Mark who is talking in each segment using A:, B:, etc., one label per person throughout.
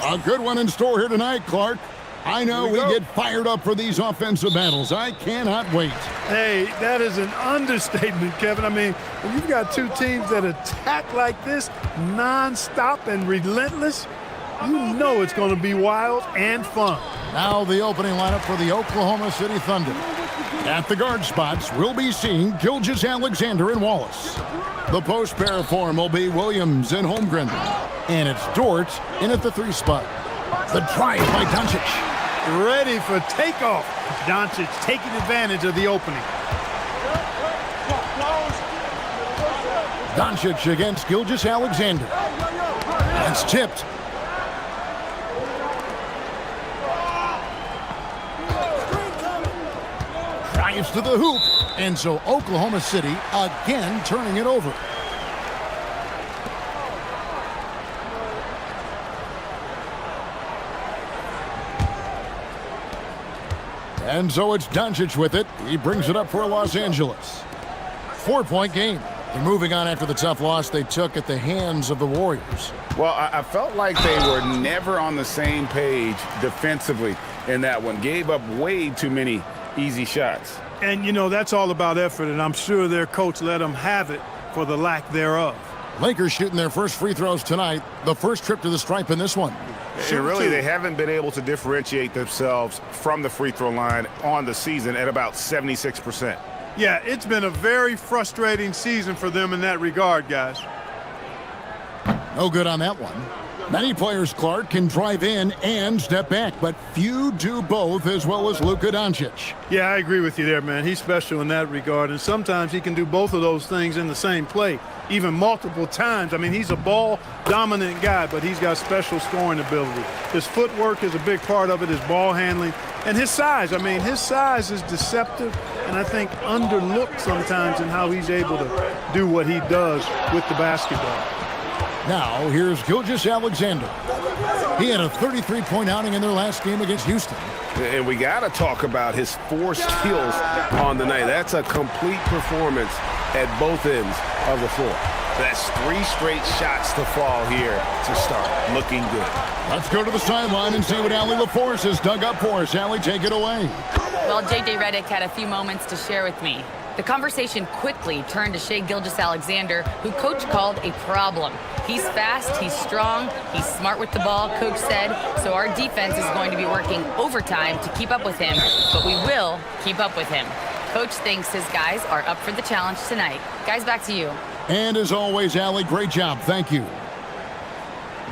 A: A good one in store here tonight, Clark. I know we get fired up for these offensive battles. I cannot wait.
B: Hey, that is an understatement, Kevin. I mean, when you've got two teams that attack like this, nonstop and relentless, you know it's going to be wild and fun.
A: Now the opening lineup for the Oklahoma City Thunder. At the guard spots, we'll be seeing Gilgeous-Alexander and Wallace. The post pair form will be Williams and Holmgren. And it's Dort in at the 3 spot. The drive by Doncic.
B: Ready for takeoff. Doncic taking advantage of the opening.
A: Doncic against Gilgeous-Alexander. That's tipped. Drives to the hoop. And so Oklahoma City again turning it over. And so it's Doncic with it. He brings it up for Los Angeles. 4-point game. They're moving on after the tough loss they took at the hands of the Warriors.
C: Well, I felt like they were never on the same page defensively in that one. Gave up way too many easy shots.
B: And, you know, that's all about effort, and I'm sure their coach let them have it for the lack thereof.
A: Lakers shooting their first free throws tonight. The first trip to the stripe in this one.
C: Really, they haven't been able to differentiate themselves from the free throw line on the season at about 76%.
B: Yeah, it's been a very frustrating season for them in that regard, guys.
A: No good on that one. Many players, Clark, can drive in and step back, but few do both as well as Luka Doncic.
B: Yeah, I agree with you there, man. He's special in that regard, and sometimes he can do both of those things in the same play, even multiple times. I mean, he's a ball-dominant guy, but he's got special scoring ability. His footwork is a big part of it, his ball handling, and his size. I mean, his size is deceptive, and I think underlooked sometimes in how he's able to do what he does with the basketball.
A: Now, here's Gilgeous-Alexander. He had a 33-point outing in their last game against Houston.
C: And we got to talk about his 4 steals on the night. That's a complete performance at both ends of the floor. That's 3 straight shots to fall here to start. Looking good.
A: Let's go to the sideline and see what Allie LaForce has dug up for us. Allie, take it away.
D: Well, J.J. Redick had a few moments to share with me. The conversation quickly turned to Shai Gilgeous-Alexander, who Coach called a problem. He's fast, he's strong, he's smart with the ball, Coach said, so our defense is going to be working overtime to keep up with him, but we will keep up with him. Coach thinks his guys are up for the challenge tonight. Guys, back to you.
A: And as always, Allie, great job. Thank you.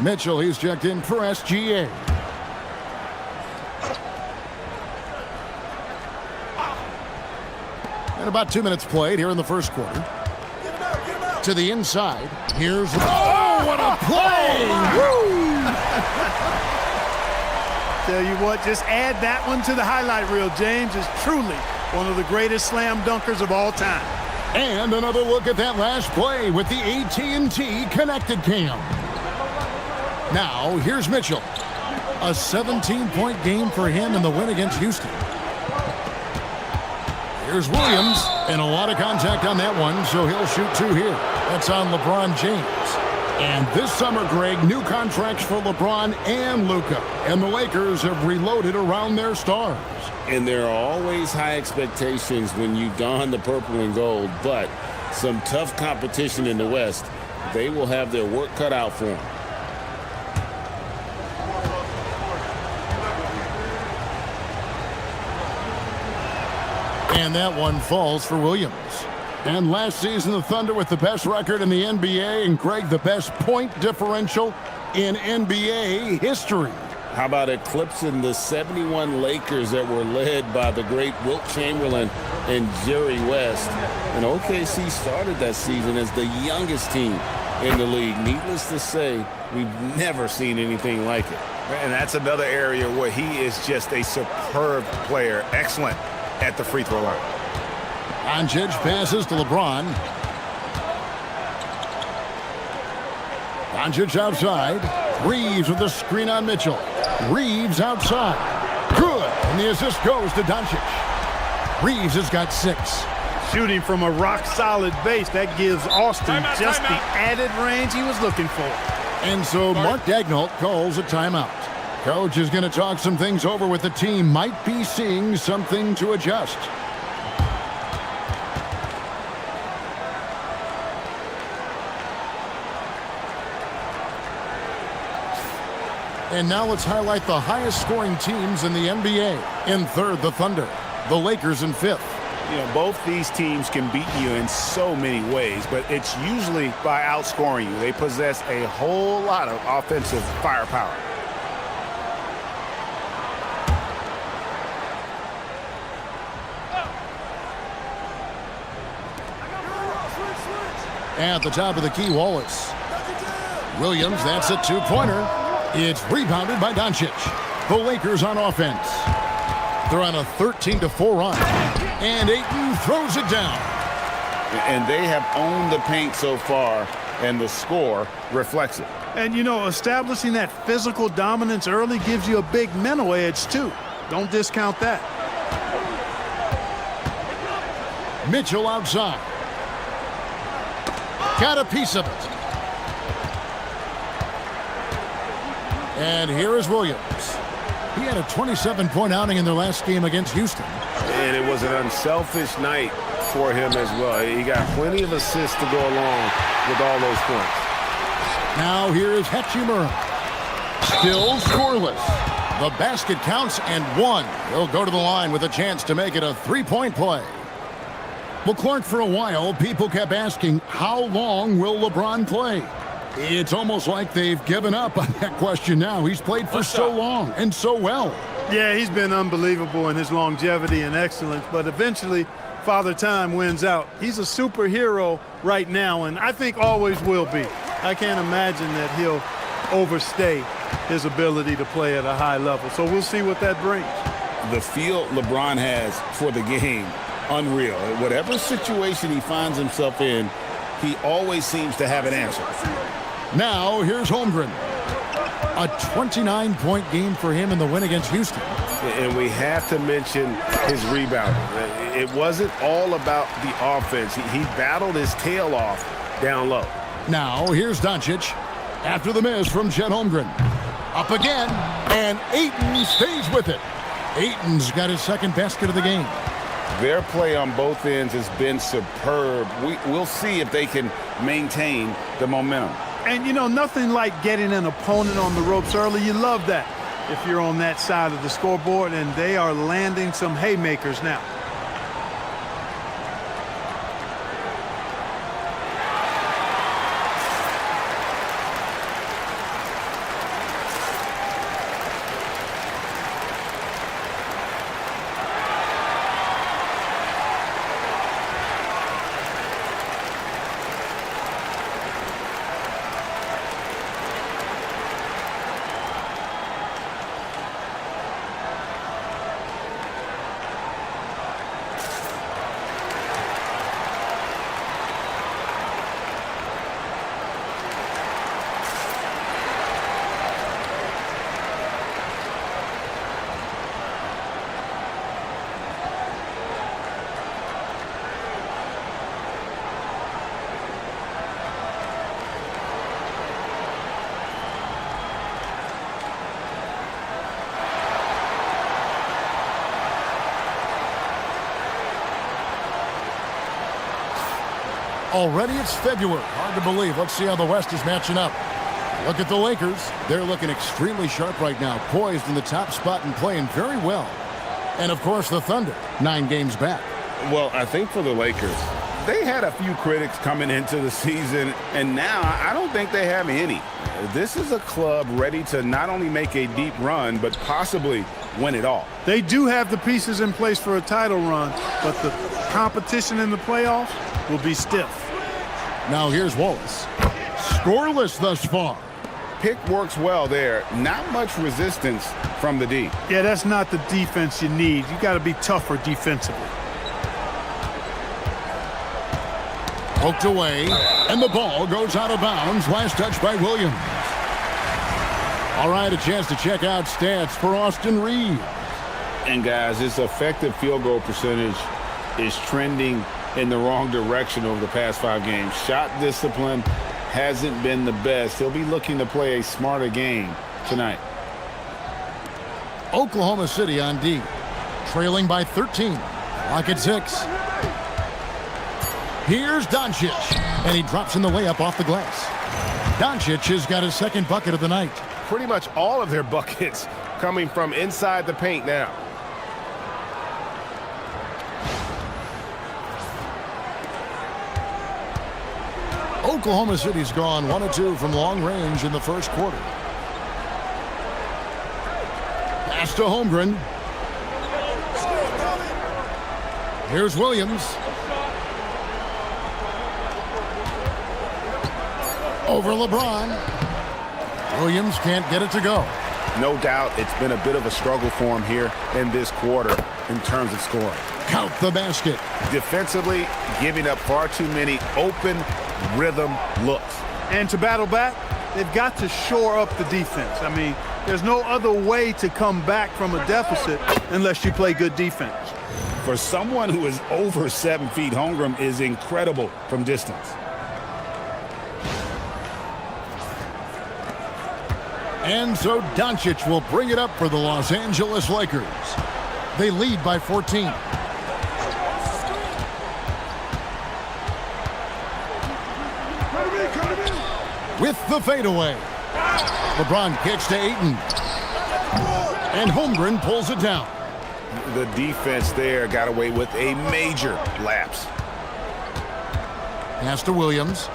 A: Mitchell, he's checked in for SGA. And about 2 minutes played here in the first quarter. To the inside. Here's... Oh, what a play! Woo!
B: Tell you what, just add that one to the highlight reel. James is truly one of the greatest slam dunkers of all time.
A: And another look at that last play with the AT&T connected cam. Now, here's Mitchell. A 17-point game for him in the win against Houston. Here's Williams, and a lot of contact on that one, so he'll shoot 2 here. That's on LeBron James. And this summer, Greg, new contracts for LeBron and Luka. And the Lakers have reloaded around their stars.
E: And there are always high expectations when you don the purple and gold, but some tough competition in the West. They will have their work cut out for them.
A: And that one falls for Williams. And last season, the Thunder with the best record in the NBA, and Greg, the best point differential in NBA history.
E: How about eclipsing the 71 Lakers that were led by the great Wilt Chamberlain and Jerry West? And OKC started that season as the youngest team in the league. Needless to say, we've never seen anything like it.
C: And that's another area where he is just a superb player. Excellent at the free throw line.
A: Doncic passes to LeBron. Doncic outside. Reeves with the screen on Mitchell. Reeves outside. Good. And the assist goes to Doncic. Reeves has got 6.
B: Shooting from a rock-solid base, that gives Austin just the added range he was looking for.
A: And so Mark Daignault calls a timeout. Coach is going to talk some things over with the team. Might be seeing something to adjust. And now let's highlight the highest scoring teams in the NBA. In third, the Thunder. The Lakers in fifth.
C: You know, both these teams can beat you in so many ways, but it's usually by outscoring you. They possess a whole lot of offensive firepower.
A: At the top of the key, Wallace. Williams, that's a two-pointer. It's rebounded by Doncic. The Lakers on offense. They're on a 13-4 run. And Ayton throws it down.
E: And they have owned the paint so far, and the score reflects it.
B: And, you know, establishing that physical dominance early gives you a big mental edge, too. Don't discount that.
A: Mitchell outside. Got a piece of it. And here is Williams. He had a 27-point outing in their last game against Houston.
C: And it was an unselfish night for him as well. He got plenty of assists to go along with all those points.
A: Now here is Hachimura. Still scoreless. The basket counts and one. He'll go to the line with a chance to make it a three-point play. Well, Clark, for a while, people kept asking, how long will LeBron play? It's almost like they've given up on that question now. He's played for so long and so well.
B: Yeah, he's been unbelievable in his longevity and excellence, but eventually Father Time wins out. He's a superhero right now, and I think always will be. I can't imagine that he'll overstay his ability to play at a high level. So we'll see what that brings.
E: The feel LeBron has for the game, unreal. Whatever situation he finds himself in, he always seems to have an answer.
A: Now, here's Holmgren. A 29-point game for him in the win against Houston.
C: And we have to mention his rebounding. It wasn't all about the offense. He battled his tail off down low.
A: Now, here's Doncic. After the miss from Chet Holmgren. Up again, and Ayton stays with it. Ayton's got his second basket of the game.
E: Their play on both ends has been superb. We'll see if they can maintain the momentum.
B: And, you know, nothing like getting an opponent on the ropes early. You love that if you're on that side of the scoreboard, and they are landing some haymakers now.
A: Already it's February. Hard to believe. Let's see how the West is matching up. Look at the Lakers. They're looking extremely sharp right now, poised in the top spot and playing very well. And, of course, the Thunder, 9 games back.
E: Well, I think for the Lakers, they had a few critics coming into the season, and now I don't think they have any. This is a club ready to not only make a deep run, but possibly win it all.
B: They do have the pieces in place for a title run, but the competition in the playoffs will be stiff.
A: Now here's Wallace. Scoreless thus far.
E: Pick works well there. Not much resistance from the D.
B: Yeah, that's not the defense you need. You got to be tougher defensively.
A: Poked away, and the ball goes out of bounds. Last touch by Williams. All right, a chance to check out stats for Austin Reeves.
E: And, guys, his effective field goal percentage is trending in the wrong direction over the past 5 games. Shot discipline hasn't been the best. He'll be looking to play a smarter game tonight.
A: Oklahoma City on D, trailing by 13. Lock at 6. Here's Doncic, and he drops in the layup off the glass. Doncic has got his second bucket of the night.
C: Pretty much all of their buckets coming from inside the paint now.
A: Oklahoma City's gone 1 of 2 from long range in the first quarter. Pass to Holmgren. Here's Williams. Over LeBron. Williams can't get it to go.
C: No doubt it's been a bit of a struggle for him here in this quarter in terms of scoring.
A: Count the basket.
C: Defensively, giving up far too many open rhythm looks.
B: And to battle back, they've got to shore up the defense. I mean, there's no other way to come back from a deficit unless you play good defense.
E: For someone who is over 7 feet, Holmgren is incredible from distance.
A: And so Doncic will bring it up for the Los Angeles Lakers. They lead by 14. With the fadeaway. LeBron kicks to Ayton. And Holmgren pulls it down.
C: The defense there got away with a major lapse.
A: Pass to Williams.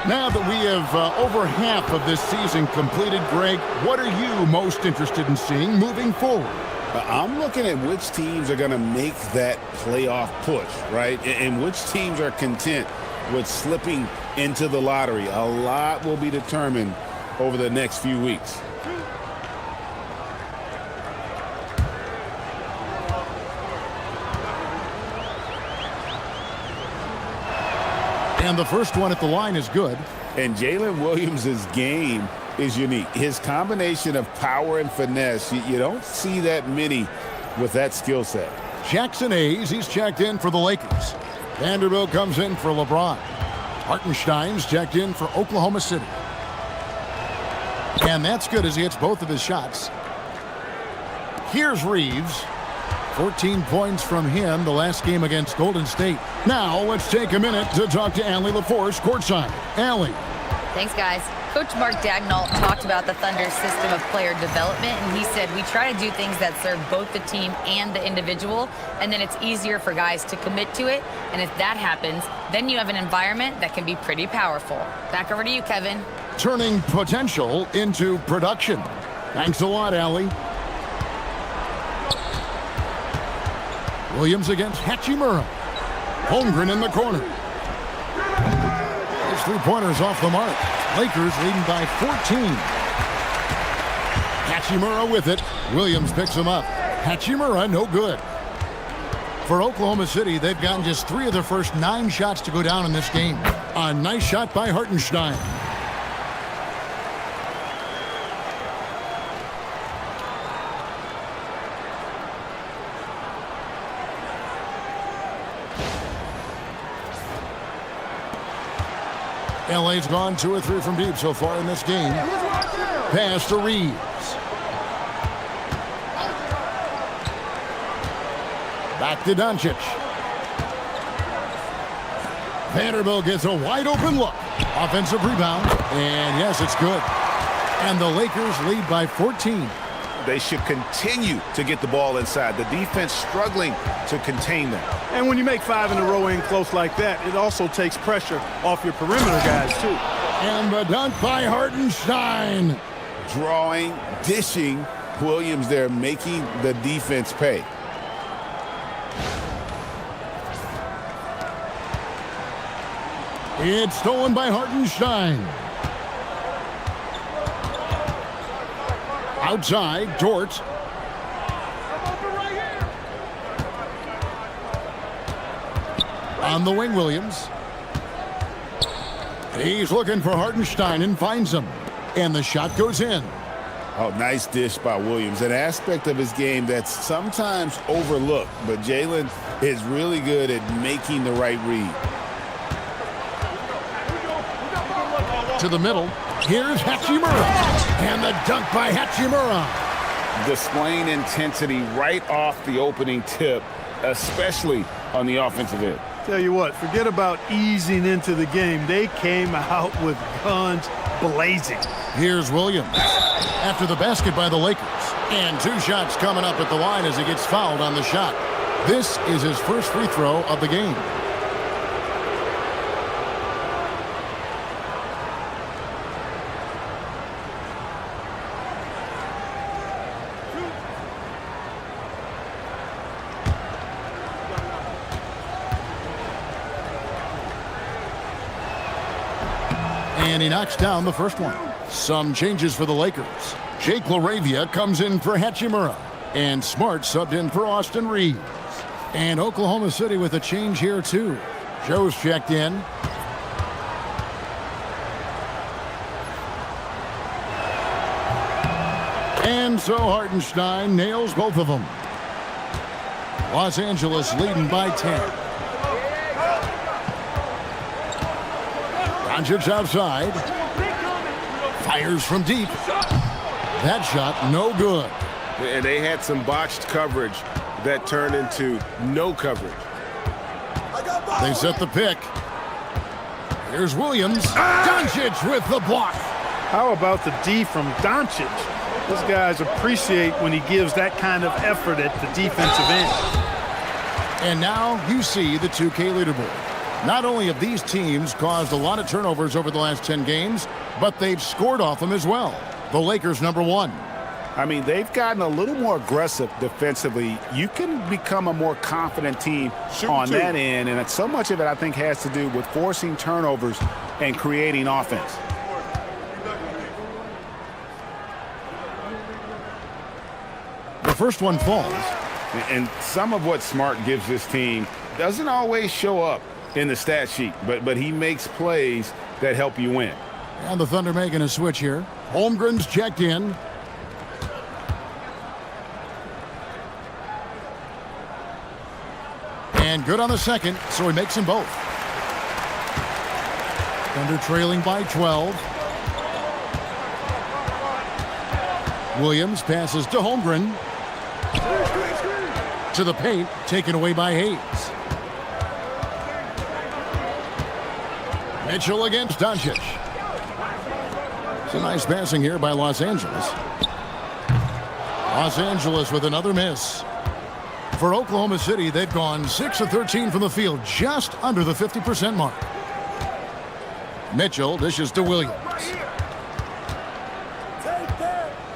A: Now that we have over half of this season completed, Greg, what are you most interested in seeing moving forward?
E: I'm looking at which teams are going to make that playoff push, right? And which teams are content with slipping into the lottery. A lot will be determined over the next few weeks.
A: And the first one at the line is good.
E: And Jalen Williams' game is unique. His combination of power and finesse, you don't see that many with that skill set.
A: Jackson Hayes, he's checked in for the Lakers. Vanderbilt comes in for LeBron. Hartenstein's checked in for Oklahoma City. And that's good as he hits both of his shots. Here's Reeves. 14 points from him the last game against Golden State. Now let's take a minute to talk to Allie LaForce courtside. Allie.
D: Thanks, guys. Coach Mark Dagnall talked about the Thunder's system of player development, and he said we try to do things that serve both the team and the individual, and then it's easier for guys to commit to it. And if that happens, then you have an environment that can be pretty powerful. Back over to you, Kevin.
A: Turning potential into production. Thanks a lot, Allie. Williams against Hachimura. Holmgren in the corner. His three-pointers off the mark. Lakers leading by 14. Hachimura with it. Williams picks him up. Hachimura no good. For Oklahoma City, they've gotten just 3 of their first 9 shots to go down in this game. A nice shot by Hartenstein. LA's gone 2 or 3 from deep so far in this game. Pass to Reeves. Back to Doncic. Vanderbilt gets a wide open look. Offensive rebound. And yes, it's good. And the Lakers lead by 14.
C: They should continue to get the ball inside. The defense struggling to contain them.
B: And when you make 5 in a row in close like that, it also takes pressure off your perimeter guys, too.
A: And the dunk by Hartenstein.
E: Drawing, dishing, Williams there making the defense pay.
A: It's stolen by Hartenstein. Outside, Dort. On the wing, Williams. He's looking for Hartenstein and finds him. And the shot goes in.
E: Oh, nice dish by Williams. An aspect of his game that's sometimes overlooked, but Jalen is really good at making the right read.
A: To the middle. Here's Hachimura. And the dunk by Hachimura.
E: Displaying intensity right off the opening tip, especially on the offensive end.
B: Tell you what, forget about easing into the game. They came out with guns blazing.
A: Here's Williams after the basket by the Lakers. And 2 shots coming up at the line as he gets fouled on the shot. This is his first free throw of the game. And he knocks down the first one. Some changes for the Lakers. Jake LaRavia comes in for Hachimura. And Smart subbed in for Austin Reeves. And Oklahoma City with a change here too. Joe's checked in. And so Hartenstein nails both of them. Los Angeles leading by 10. Doncic outside. Fires from deep. That shot no good.
C: And they had some botched coverage that turned into no coverage.
A: They set the pick. Here's Williams. Doncic with the block.
B: How about the D from Doncic? These guys appreciate when he gives that kind of effort at the defensive end.
A: And now you see the 2K leaderboard. Not only have these teams caused a lot of turnovers over the last 10 games, but they've scored off them as well. The Lakers #1.
E: I mean, they've gotten a little more aggressive defensively. You can become a more confident team on that end, and so much of it, I think, has to do with forcing turnovers and creating offense.
A: The first one falls.
E: And some of what Smart gives this team doesn't always show up in the stat sheet, but he makes plays that help you win.
A: And the Thunder making a switch here. Holmgren's checked in. And good on the second, so he makes them both. Thunder trailing by 12. Williams passes to Holmgren. To the paint, taken away by Hayes. Mitchell against Doncic. It's a nice passing here by Los Angeles. Los Angeles with another miss. For Oklahoma City, they've gone 6 of 13 from the field, just under the 50% mark. Mitchell dishes to Williams.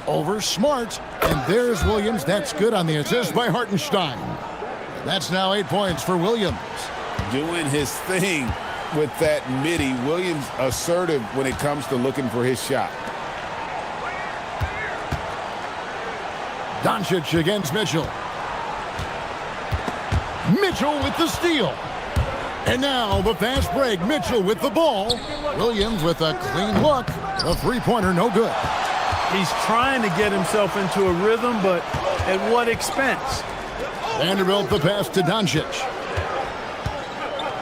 A: Over Smart, and there's Williams. That's good on the assist by Hartenstein. That's now 8 points for Williams.
E: Doing his thing with that midi. Williams assertive when it comes to looking for his shot.
A: Doncic against Mitchell. Mitchell with the steal. And now the fast break. Mitchell with the ball. Williams with a clean look. The three-pointer no good.
B: He's trying to get himself into a rhythm, but at what expense?
A: Vanderbilt the pass to Doncic.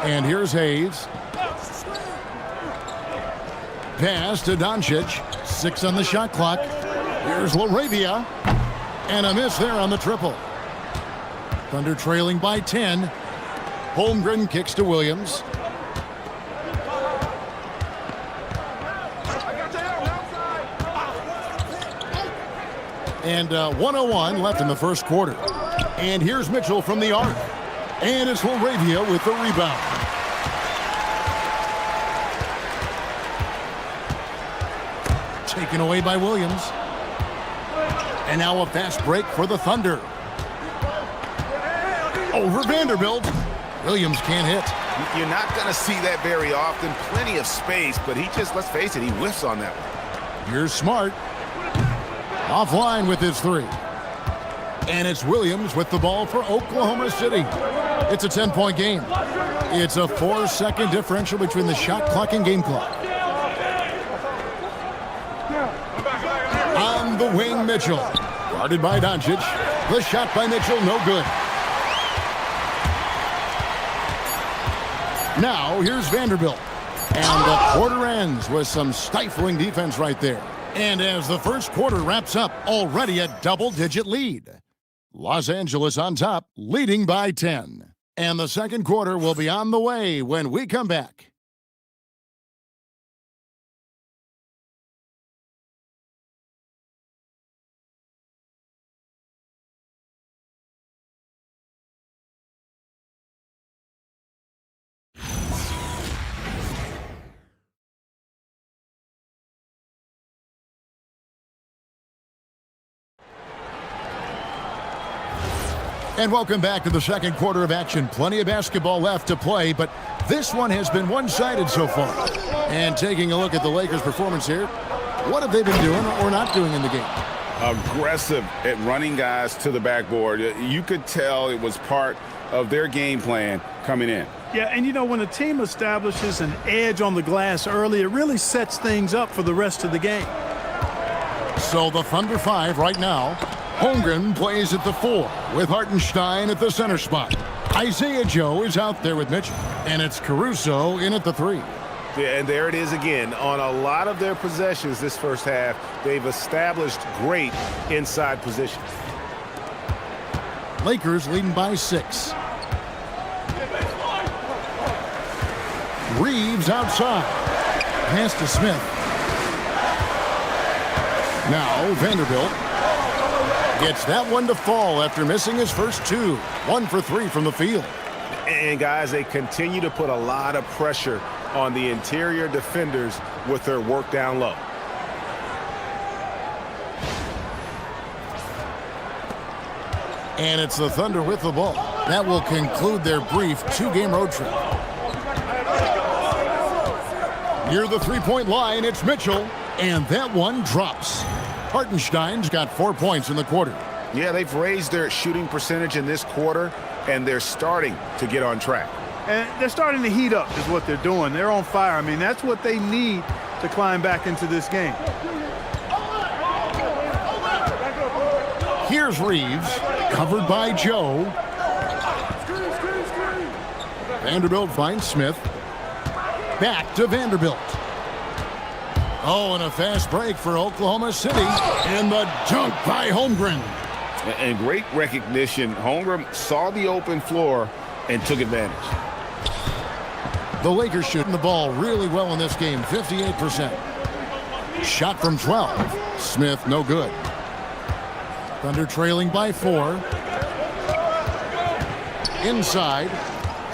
A: And here's Hayes. Pass to Doncic. 6 on the shot clock. Here's LaRavia. And a miss there on the triple. Thunder trailing by 10. Holmgren kicks to Williams. And 1:01 left in the first quarter. And here's Mitchell from the arc. And it's LaRavia with the rebound. Taken away by Williams. And now a fast break for the Thunder. Over Vanderbilt. Williams can't hit.
C: You're not going to see that very often. Plenty of space, but he just, let's face it, he whiffs on that one.
A: Here's Smart. Offline with his three. And it's Williams with the ball for Oklahoma City. It's a 10-point game. It's a 4-second differential between the shot clock and game clock. On From the wing, Mitchell. Guarded by Doncic. The shot by Mitchell, no good. Now, here's Vanderbilt. And the quarter ends with some stifling defense right there. And as the first quarter wraps up, already a double-digit lead. Los Angeles on top, leading by 10. And the second quarter will be on the way when we come back. And welcome back to the second quarter of action. Plenty of basketball left to play, but this one has been one-sided so far. And taking a look at the Lakers' performance here, what have they been doing or not doing in the game?
E: Aggressive at running guys to the backboard. You could tell it was part of their game plan coming in.
B: Yeah, and you know, when a team establishes an edge on the glass early, it really sets things up for the rest of the game.
A: So the Thunder 5 right now. Holmgren plays at the 4 with Hartenstein at the center spot. Isaiah Joe is out there with Mitchell, and it's Caruso in at the 3.
C: Yeah, and there it is again. On a lot of their possessions this first half, they've established great inside position.
A: Lakers leading by 6. Reeves outside. Pass to Smith. Now Vanderbilt gets that one to fall after missing his first 2. 1 for 3 from the field.
C: And guys, they continue to put a lot of pressure on the interior defenders with their work down low.
A: And it's the Thunder with the ball. That will conclude their brief 2-game road trip. Near the 3-point line, it's Mitchell, and that one drops. Hartenstein's got 4 points in the quarter.
C: Yeah, they've raised their shooting percentage in this quarter, and they're starting to get on track.
B: And they're starting to heat up is what they're doing. They're on fire. I mean, that's what they need to climb back into this game.
A: Here's Reeves, covered by Joe. Vanderbilt finds Smith. Back to Vanderbilt. Oh, and a fast break for Oklahoma City. And the dunk by Holmgren.
E: And great recognition. Holmgren saw the open floor and took advantage.
A: The Lakers shooting the ball really well in this game, 58%. Shot from 12. Smith, no good. Thunder trailing by 4. Inside.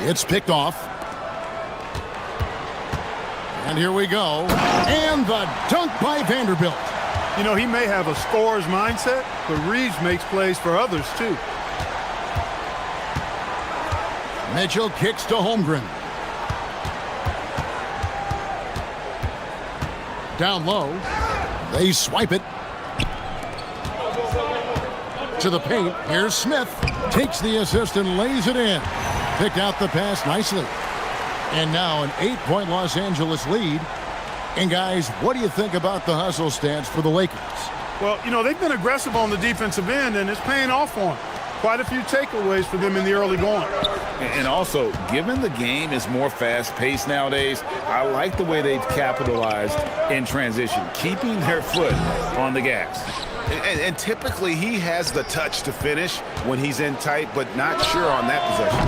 A: It's picked off. And here we go. And the dunk by Vanderbilt.
B: You know, he may have a scorer's mindset, but Reeves makes plays for others, too.
A: Mitchell kicks to Holmgren. Down low. They swipe it. To the paint. Here's Smith. Takes the assist and lays it in. Picked out the pass nicely. And now an 8-point Los Angeles lead. And guys, what do you think about the hustle stance for the Lakers?
B: Well, you know, they've been aggressive on the defensive end, and it's paying off for them. Quite a few takeaways for them in the early going.
E: And also, given the game is more fast-paced nowadays, I like the way they've capitalized in transition, keeping their foot on the gas.
C: And typically he has the touch to finish when he's in tight, but not sure on that possession.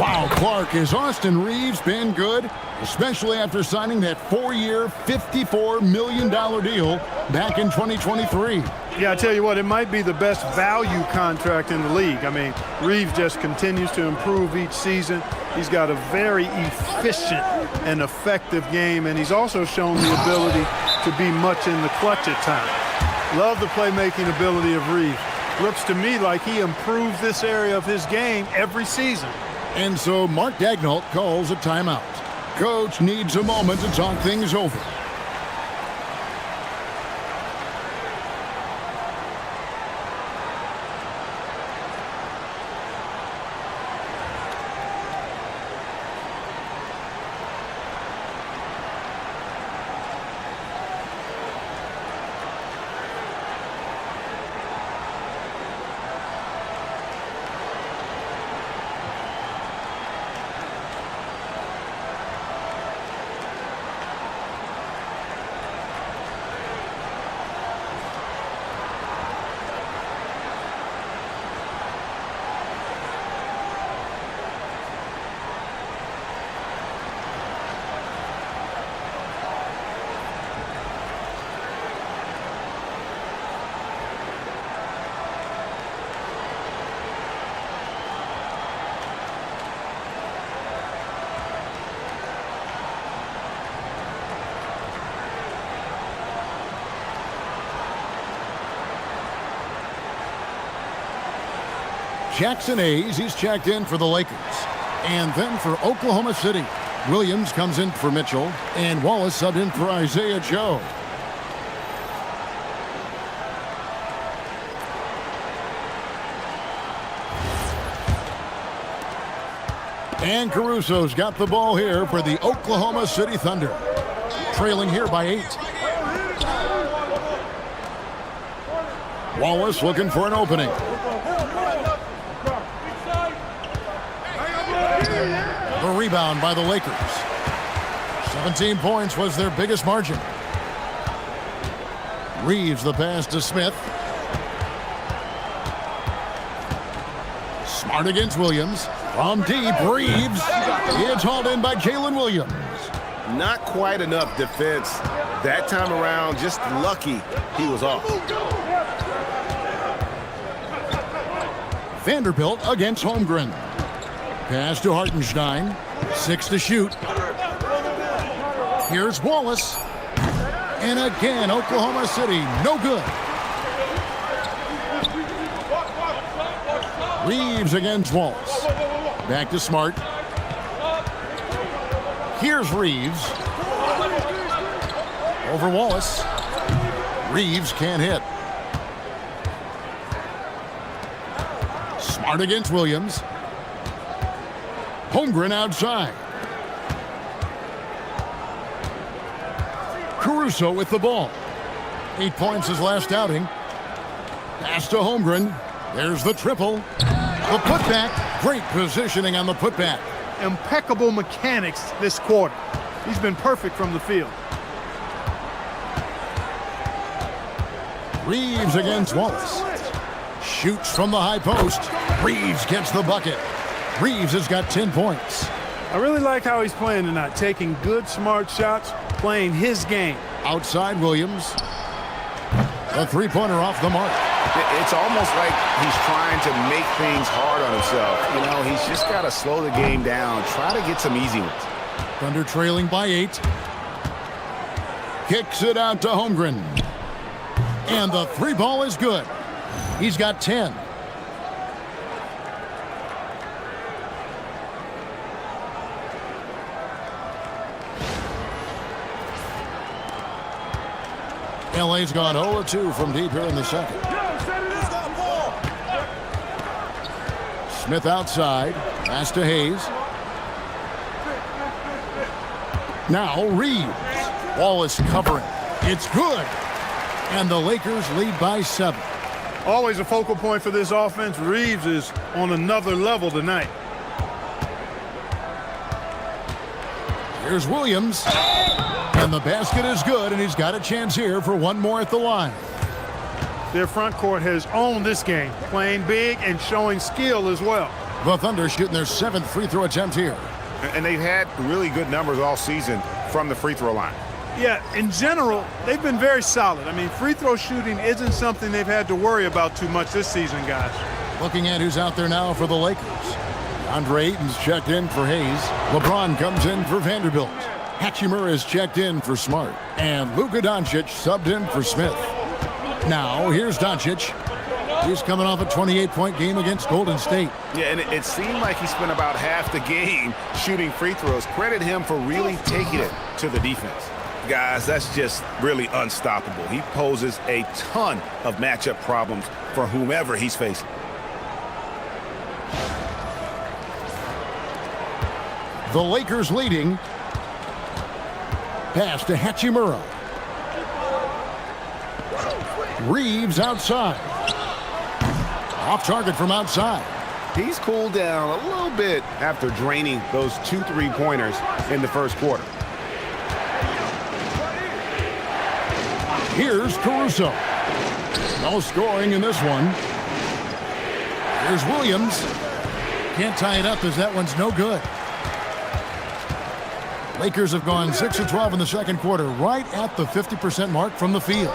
A: Wow, Clark, has Austin Reeves been good, especially after signing that 4-year, $54 million deal back in 2023?
B: Yeah, I tell you what, it might be the best value contract in the league. I mean, Reeves just continues to improve each season. He's got a very efficient and effective game, and he's also shown the ability to be much in the clutch at times. Love the playmaking ability of Reeves. Looks to me like he improves this area of his game every season.
A: And so Mark Daigneault calls a timeout. Coach needs a moment to talk things over. Jackson Hayes, he's checked in for the Lakers. And then for Oklahoma City, Williams comes in for Mitchell, and Wallace subbed in for Isaiah Joe. And Caruso's got the ball here for the Oklahoma City Thunder. Trailing here by 8. Wallace looking for an opening. The rebound by the Lakers. 17 points was their biggest margin. Reeves the pass to Smith. Smart against Williams. From deep, Reeves. It's hauled in by Jalen Williams.
C: Not quite enough defense that time around. Just lucky he was off.
A: Vanderbilt against Holmgren. Pass to Hartenstein. 6 to shoot. Here's Wallace. And again, Oklahoma City, no good. Reeves against Wallace. Back to Smart. Here's Reeves. Over Wallace. Reeves can't hit. Smart against Williams. Holmgren outside. Caruso with the ball. 8 points his last outing. Pass to Holmgren. There's the triple. The putback. Great positioning on the putback.
B: Impeccable mechanics this quarter. He's been perfect from the field.
A: Reeves against Wallace. Shoots from the high post. Reeves gets the bucket. Reeves has got 10 points.
B: I really like how he's playing tonight, taking good, smart shots, playing his game.
A: Outside Williams. A three-pointer off the mark.
C: It's almost like he's trying to make things hard on himself. You know, he's just got to slow the game down, try to get some easy ones.
A: Thunder trailing by 8. Kicks it out to Holmgren. And the three ball is good. He's got 10. LA's gone 0-2 from deep here in the second. Smith outside. Pass to Hayes. Now Reeves. Wallace covering. It's good. And the Lakers lead by 7.
B: Always a focal point for this offense. Reeves is on another level tonight.
A: Here's Williams. And the basket is good, and he's got a chance here for one more at the line.
B: Their front court has owned this game, playing big and showing skill as well.
A: The Thunder shooting their 7th free throw attempt here.
C: And they've had really good numbers all season from the free throw line.
B: Yeah, in general, they've been very solid. I mean, free throw shooting isn't something they've had to worry about too much this season, guys.
A: Looking at who's out there now for the Lakers. Andre Ayton's checked in for Hayes. LeBron comes in for Vanderbilt. Hachimura is checked in for Smart. And Luka Doncic subbed in for Smith. Now, here's Doncic. He's coming off a 28-point game against Golden State.
C: Yeah, and it seemed like he spent about half the game shooting free throws. Credit him for really taking it to the defense. Guys, that's just really unstoppable. He poses a ton of matchup problems for whomever he's facing.
A: The Lakers leading. Pass to Hachimura. Reeves outside. Off target from outside.
C: He's cooled down a little bit after draining those 2 3-pointers in the first quarter.
A: Here's Caruso. No scoring in this one. Here's Williams. Can't tie it up as that one's no good. Lakers have gone 6 of 12 in the second quarter, right at the 50% mark from the field.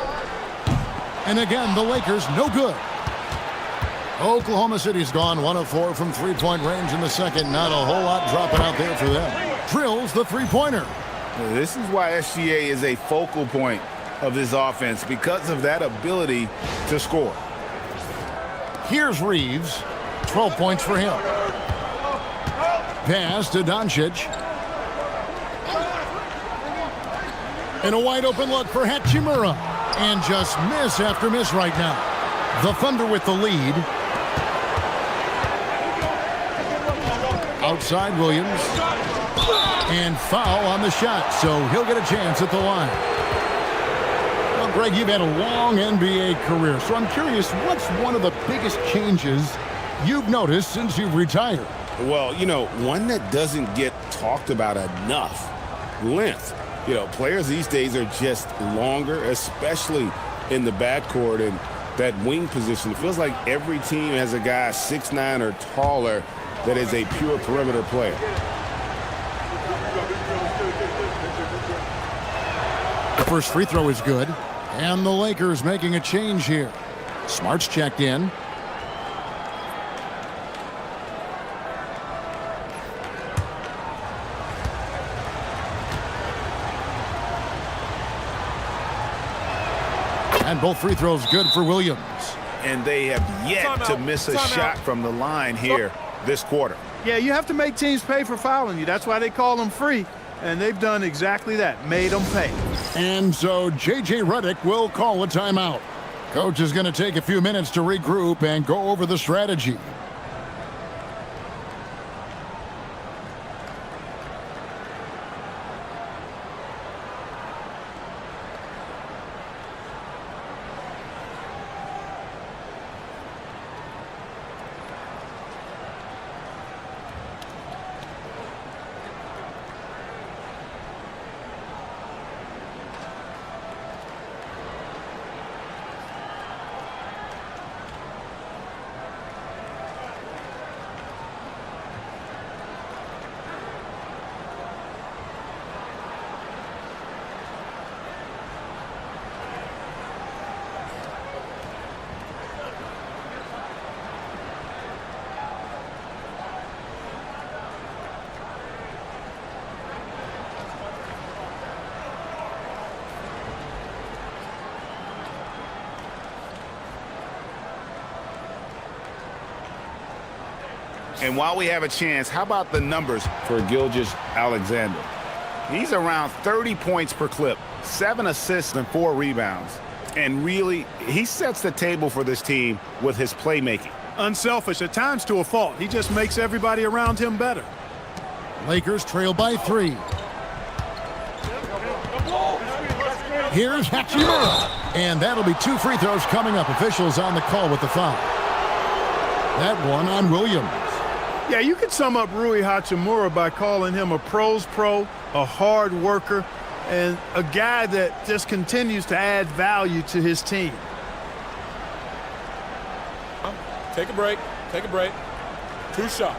A: And again, the Lakers no good. Oklahoma City's gone 1 of 4 from three-point range in the second. Not a whole lot dropping out there for them. Drills the three-pointer.
C: This is why SGA is a focal point of this offense, because of that ability to score.
A: Here's Reeves. 12 points for him. Pass to Doncic. And a wide open look for Hachimura. And just miss after miss right now. The Thunder with the lead. Outside Williams. And foul on the shot, so he'll get a chance at the line. Well, Greg, you've had a long NBA career, so I'm curious, what's one of the biggest changes you've noticed since you've retired?
E: Well, one that doesn't get talked about enough, length. Players these days are just longer, especially in the backcourt and that wing position. It feels like every team has a guy 6'9" or taller that is a pure perimeter player.
A: The first free throw is good, and the Lakers making a change here. Smart's checked in. And both free throws good for Williams.
C: And they have yet to miss a shot from the line here this quarter.
B: Yeah, you have to make teams pay for fouling you. That's why they call them free. And they've done exactly that, made them pay.
A: And so J.J. Redick will call a timeout. Coach is going to take a few minutes to regroup and go over the strategy.
C: And while we have a chance, how about the numbers for Gilgeous-Alexander? He's around 30 points per clip, 7 assists and 4 rebounds. And really, he sets the table for this team with his playmaking.
B: Unselfish, at times to a fault. He just makes everybody around him better.
A: Lakers trail by 3. Here's Hachimura. And that'll be 2 free throws coming up. Officials on the call with the foul. That one on Williams.
B: Yeah, you could sum up Rui Hachimura by calling him a pro's pro, a hard worker, and a guy that just continues to add value to his team.
F: Take a break. Take a break. 2 shots.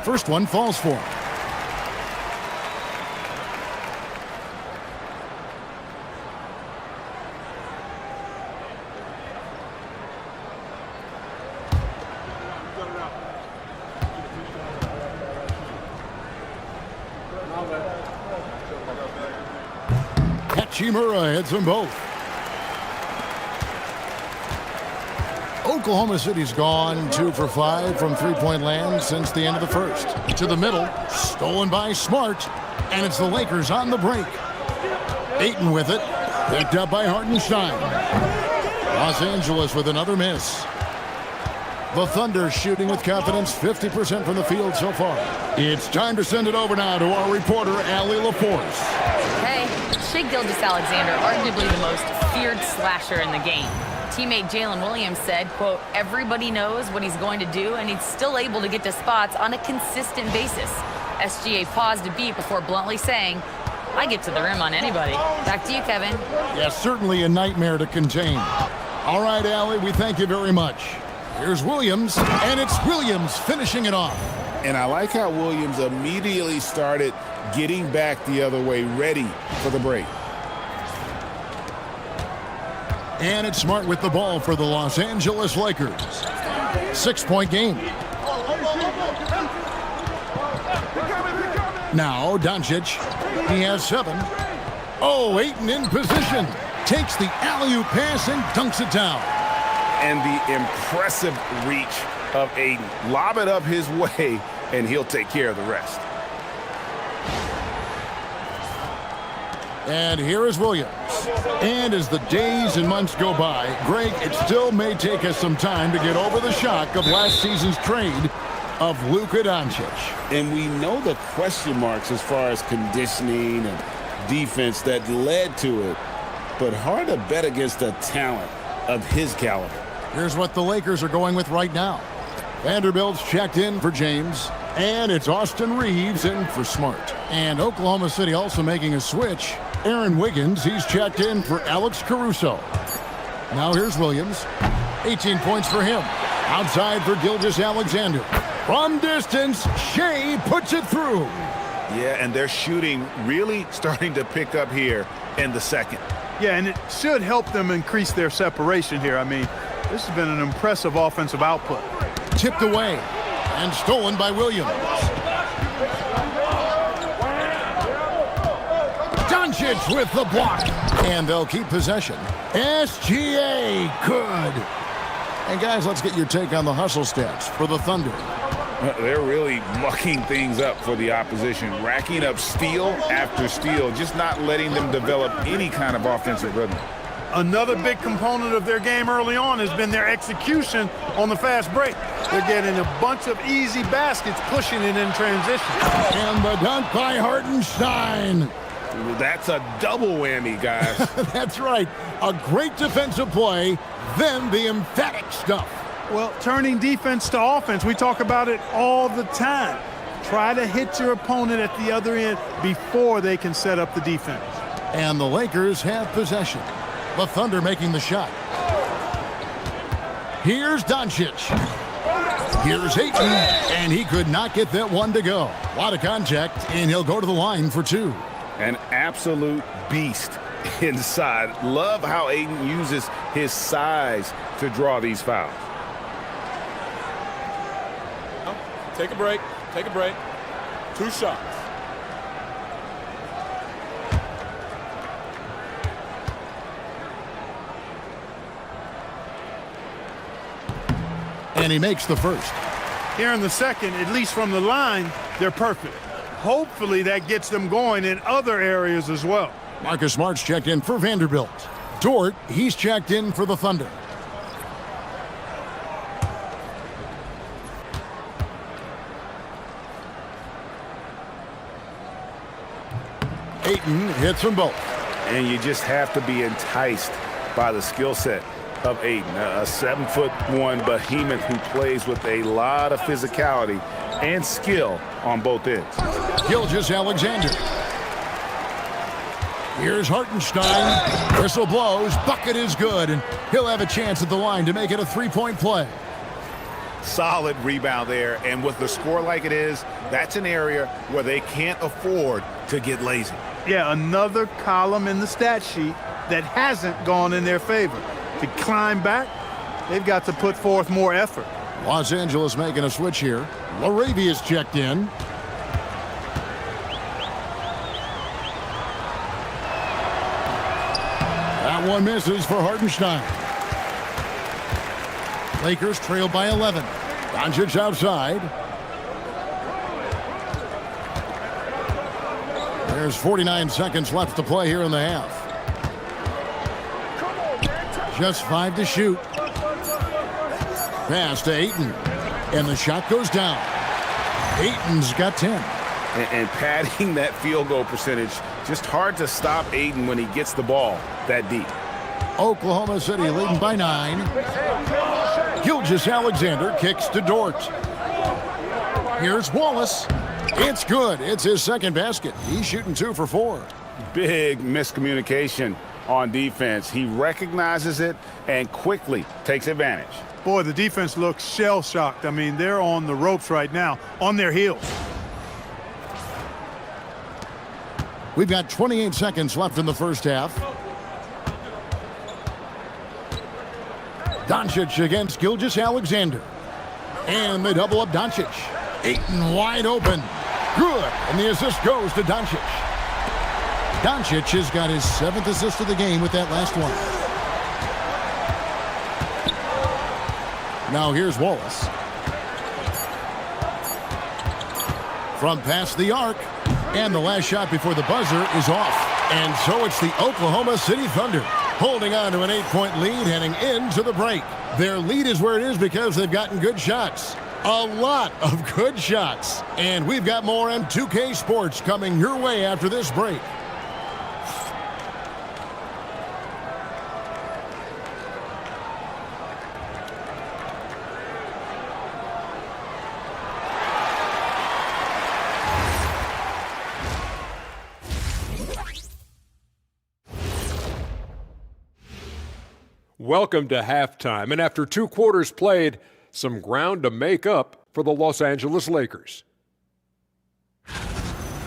A: First one falls for him. Hachimura hits them both. Oklahoma City's gone 2 for 5 from three-point land since the end of the first. To the middle, stolen by Smart, and it's the Lakers on the break. Ayton with it, picked up by Hartenstein. Los Angeles with another miss. The Thunder shooting with confidence, 50% from the field so far. It's time to send it over now to our reporter, Allie LaForce.
D: Hey, Shai Gilgeous-Alexander, arguably the most feared slasher in the game. Teammate Jalen Williams said, quote, everybody knows what he's going to do, and he's still able to get to spots on a consistent basis. SGA paused a beat before bluntly saying, I get to the rim on anybody. Back to you, Kevin.
A: Yes, certainly a nightmare to contain. All right, Allie, we thank you very much. Here's Williams, and it's Williams finishing it off.
E: And I like how Williams immediately started getting back the other way, ready for the break.
A: And it's Smart with the ball for the Los Angeles Lakers. 6-point game. Now Doncic. He has 7. Oh, Ayton in position. Takes the alley-oop pass and dunks it down.
C: And the impressive reach of Ayton. Lob it up his way, and he'll take care of the rest.
A: And here is Williams. And as the days and months go by, Greg, it still may take us some time to get over the shock of last season's trade of Luka Doncic.
E: And we know the question marks as far as conditioning and defense that led to it. But hard to bet against a talent of his caliber.
A: Here's what the Lakers are going with right now. Vanderbilt's checked in for James. And it's Austin Reeves in for Smart. And Oklahoma City also making a switch. Aaron Wiggins, he's checked in for Alex Caruso. Now here's Williams. 18 points for him. Outside for Gilgeous-Alexander. From distance, Shai puts it through.
C: Yeah, and their shooting really starting to pick up here in the second.
B: Yeah, and it should help them increase their separation here. I mean, this has been an impressive offensive output.
A: Tipped away and stolen by Williams. Doncic with the block. And they'll keep possession. SGA, good. And guys, let's get your take on the hustle stats for the Thunder.
C: They're really mucking things up for the opposition, racking up steal after steal, just not letting them develop any kind of offensive rhythm.
B: Another big component of their game early on has been their execution on the fast break. They're getting a bunch of easy baskets, pushing it in transition.
A: And the dunk by Hartenstein.
C: That's a double whammy, guys.
A: That's right. A great defensive play, then the emphatic stuff.
B: Well, turning defense to offense, we talk about it all the time. Try to hit your opponent at the other end before they can set up the defense.
A: And the Lakers have possession. The Thunder making the shot. Here's Doncic. Here's Ayton, and he could not get that one to go. A lot of contact, and he'll go to the line for 2.
C: An absolute beast inside. Love how Ayton uses his size to draw these fouls.
F: Take a break. Take a break. 2 shots.
A: And he makes the first.
B: Here in the second, at least from the line, they're perfect. Hopefully that gets them going in other areas as well.
A: Marcus Smart's checked in for Vanderbilt. Dort, he's checked in for the Thunder. Ayton hits them both.
C: And you just have to be enticed by the skill set of Ayton, a 7'1" behemoth who plays with a lot of physicality and skill on both ends.
A: Gilgeous-Alexander. Here's Hartenstein. Whistle blows. Bucket is good, and he'll have a chance at the line to make it a 3-point play.
C: Solid rebound there, and with the score like it is, that's an area where they can't afford to get lazy.
B: Yeah, another column in the stat sheet that hasn't gone in their favor. To climb back, they've got to put forth more effort.
A: Los Angeles making a switch here. Laravia's checked in. That one misses for Hartenstein. Lakers trail by 11. Doncic outside. There's 49 seconds left to play here in the half. Just 5 to shoot. Pass to Ayton. And the shot goes down. Ayton's got 10.
C: And padding that field goal percentage, just hard to stop Ayton when he gets the ball that deep.
A: Oklahoma City leading by 9. Gilgeous-Alexander kicks to Dort. Here's Wallace. It's good. It's his second basket. He's shooting 2 for 4.
C: Big miscommunication on defense. He recognizes it and quickly takes advantage.
B: Boy, the defense looks shell-shocked. I mean, they're on the ropes right now, on their heels.
A: We've got 28 seconds left in the first half. Doncic against Gilgeous-Alexander. And they double up Doncic. Ayton wide open. Good. And the assist goes to Doncic. Doncic has got his 7th assist of the game with that last one. Now here's Wallace. From past the arc. And the last shot before the buzzer is off. And so it's the Oklahoma City Thunder holding on to an 8-point lead heading into the break. Their lead is where it is because they've gotten good shots. A lot of good shots. And we've got more on 2K Sports coming your way after this break.
G: Welcome to halftime, and after 2 quarters played, some ground to make up for the Los Angeles Lakers.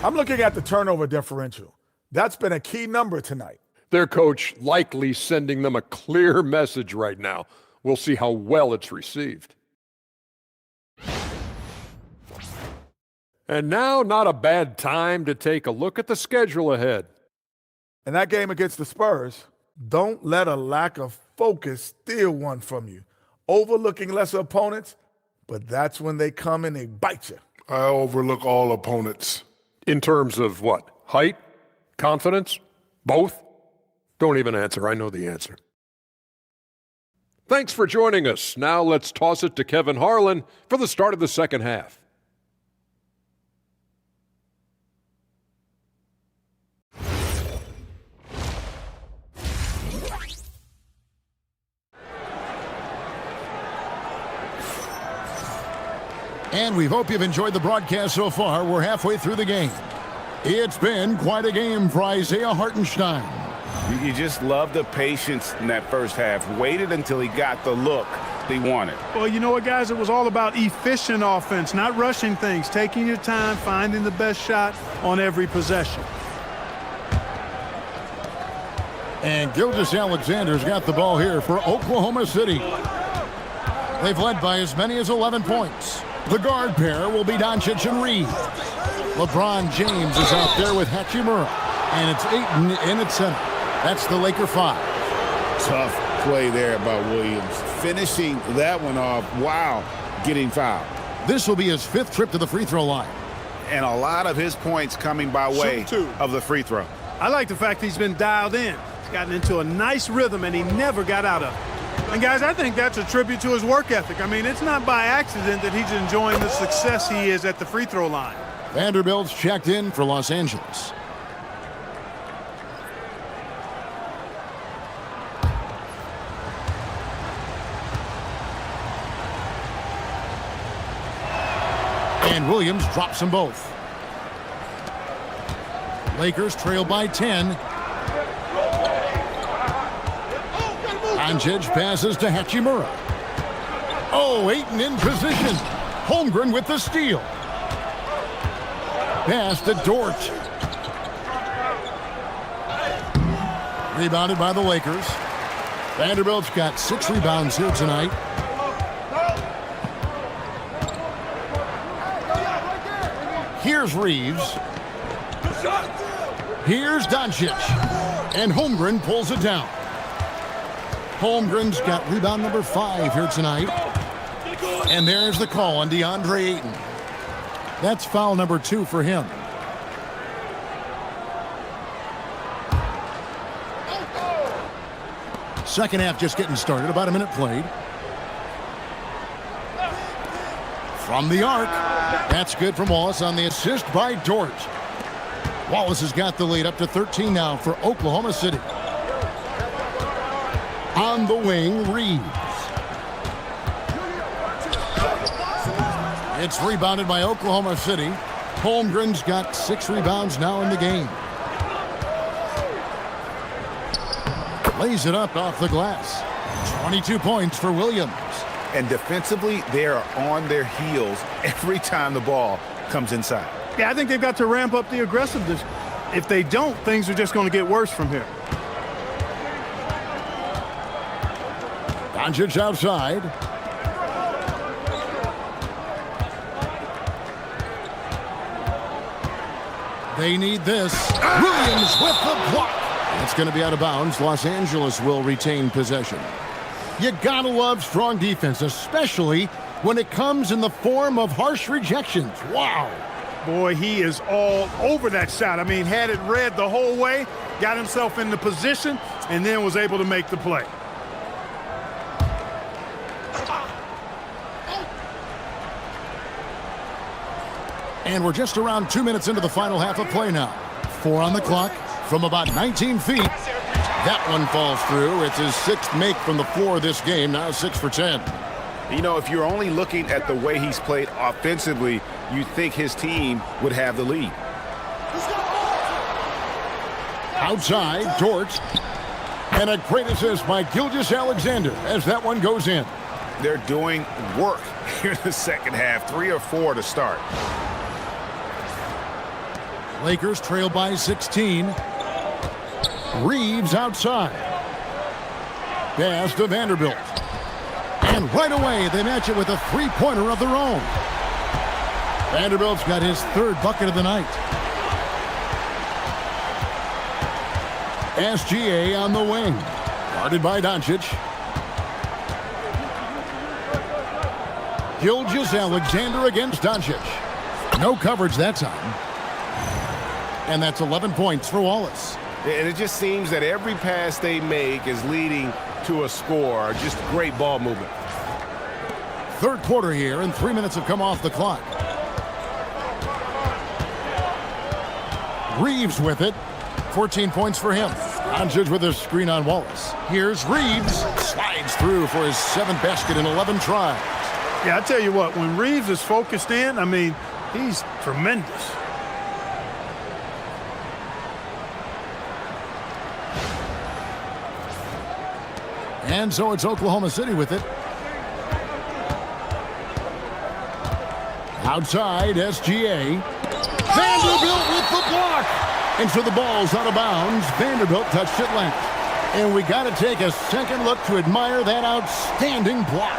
H: I'm looking at the turnover differential. That's been a key number tonight.
G: Their coach likely sending them a clear message right now. We'll see how well it's received. And now, not a bad time to take a look at the schedule ahead.
H: In that game against the Spurs, don't let a lack of focus steal one from you. Overlooking lesser opponents, but that's when they come and they bite you.
I: I overlook all opponents.
G: In terms of what? Height? Confidence? Both? Don't even answer. I know the answer. Thanks for joining us. Now let's toss it to Kevin Harlan for the start of the second half.
A: And we hope you've enjoyed the broadcast so far. We're halfway through the game. It's been quite a game for Isaiah Hartenstein.
C: You just love the patience in that first half. Waited until he got the look he wanted.
B: Well, you know what, guys? It was all about efficient offense, not rushing things, taking your time, finding the best shot on every possession.
A: And Gilgeous-Alexander's got the ball here for Oklahoma City. They've led by as many as 11 points. The guard pair will be Doncic and Reed. LeBron James is out there with Hachimura. And it's Ayton in at center. That's the Laker 5.
E: Tough play there by Williams. Finishing that one off while getting fouled.
A: This will be his 5th trip to the free throw line.
C: And a lot of his points coming by way of the free throw.
B: I like the fact he's been dialed in. He's gotten into a nice rhythm, and he never got out of it. And, guys, I think that's a tribute to his work ethic. I mean, it's not by accident that he's enjoying the success he is at the free throw line.
A: Vanderbilt's checked in for Los Angeles. And Williams drops them both. Lakers trail by 10. Doncic passes to Hachimura. Oh, Ayton in position. Holmgren with the steal. Pass to Dort. Rebounded by the Lakers. Vanderbilt's got 6 rebounds here tonight. Here's Reeves. Here's Doncic. And Holmgren pulls it down. Holmgren's got rebound number 5 here tonight. And there's the call on DeAndre Ayton. That's foul number 2 for him. Second half just getting started. About a minute played. From the arc. That's good from Wallace on the assist by Dort. Wallace has got the lead up to 13 now for Oklahoma City. On the wing, Reeves. It's rebounded by Oklahoma City. Holmgren's got 6 rebounds now in the game. Lays it up off the glass. 22 points for Williams.
C: And defensively, they are on their heels every time the ball comes inside.
B: Yeah, I think they've got to ramp up the aggressiveness. If they don't, things are just going to get worse from here.
A: Doncic outside. They need this. Williams with the block. It's going to be out of bounds. Los Angeles will retain possession. You gotta love strong defense, especially when it comes in the form of harsh rejections. Wow.
B: Boy, he is all over that shot. I mean, had it read the whole way, got himself in the position, and then was able to make the play.
A: And we're just around 2 minutes into the final half of play now. 4 on the clock from about 19 feet. That one falls through. It's his 6th make from the floor this game, now 6 for 10.
C: You know, if you're only looking at the way he's played offensively, you think his team would have the lead.
A: Outside, Dort. And a great assist by Gilgeous-Alexander as that one goes in.
C: They're doing work here in the second half, 3 or 4 to start.
A: Lakers trail by 16. Reeves outside. Pass to Vanderbilt. And right away, they match it with a three-pointer of their own. Vanderbilt's got his 3rd bucket of the night. SGA on the wing. Guarded by Doncic. Gilgeous-Alexander against Doncic. No coverage that time. And that's 11 points for Wallace.
C: And it just seems that every pass they make is leading to a score. Just great ball movement.
A: 3rd quarter here, and 3 minutes have come off the clock. Reeves with it. 14 points for him. Doncic with a screen on Wallace. Here's Reeves. Slides through for his 7th basket in 11 tries.
B: Yeah, I tell you what, when Reeves is focused in, I mean, he's tremendous.
A: And so it's Oklahoma City with it. Outside, SGA. Vanderbilt with the block. And so the ball's out of bounds. Vanderbilt touched it last. And we got to take a second look to admire that outstanding block.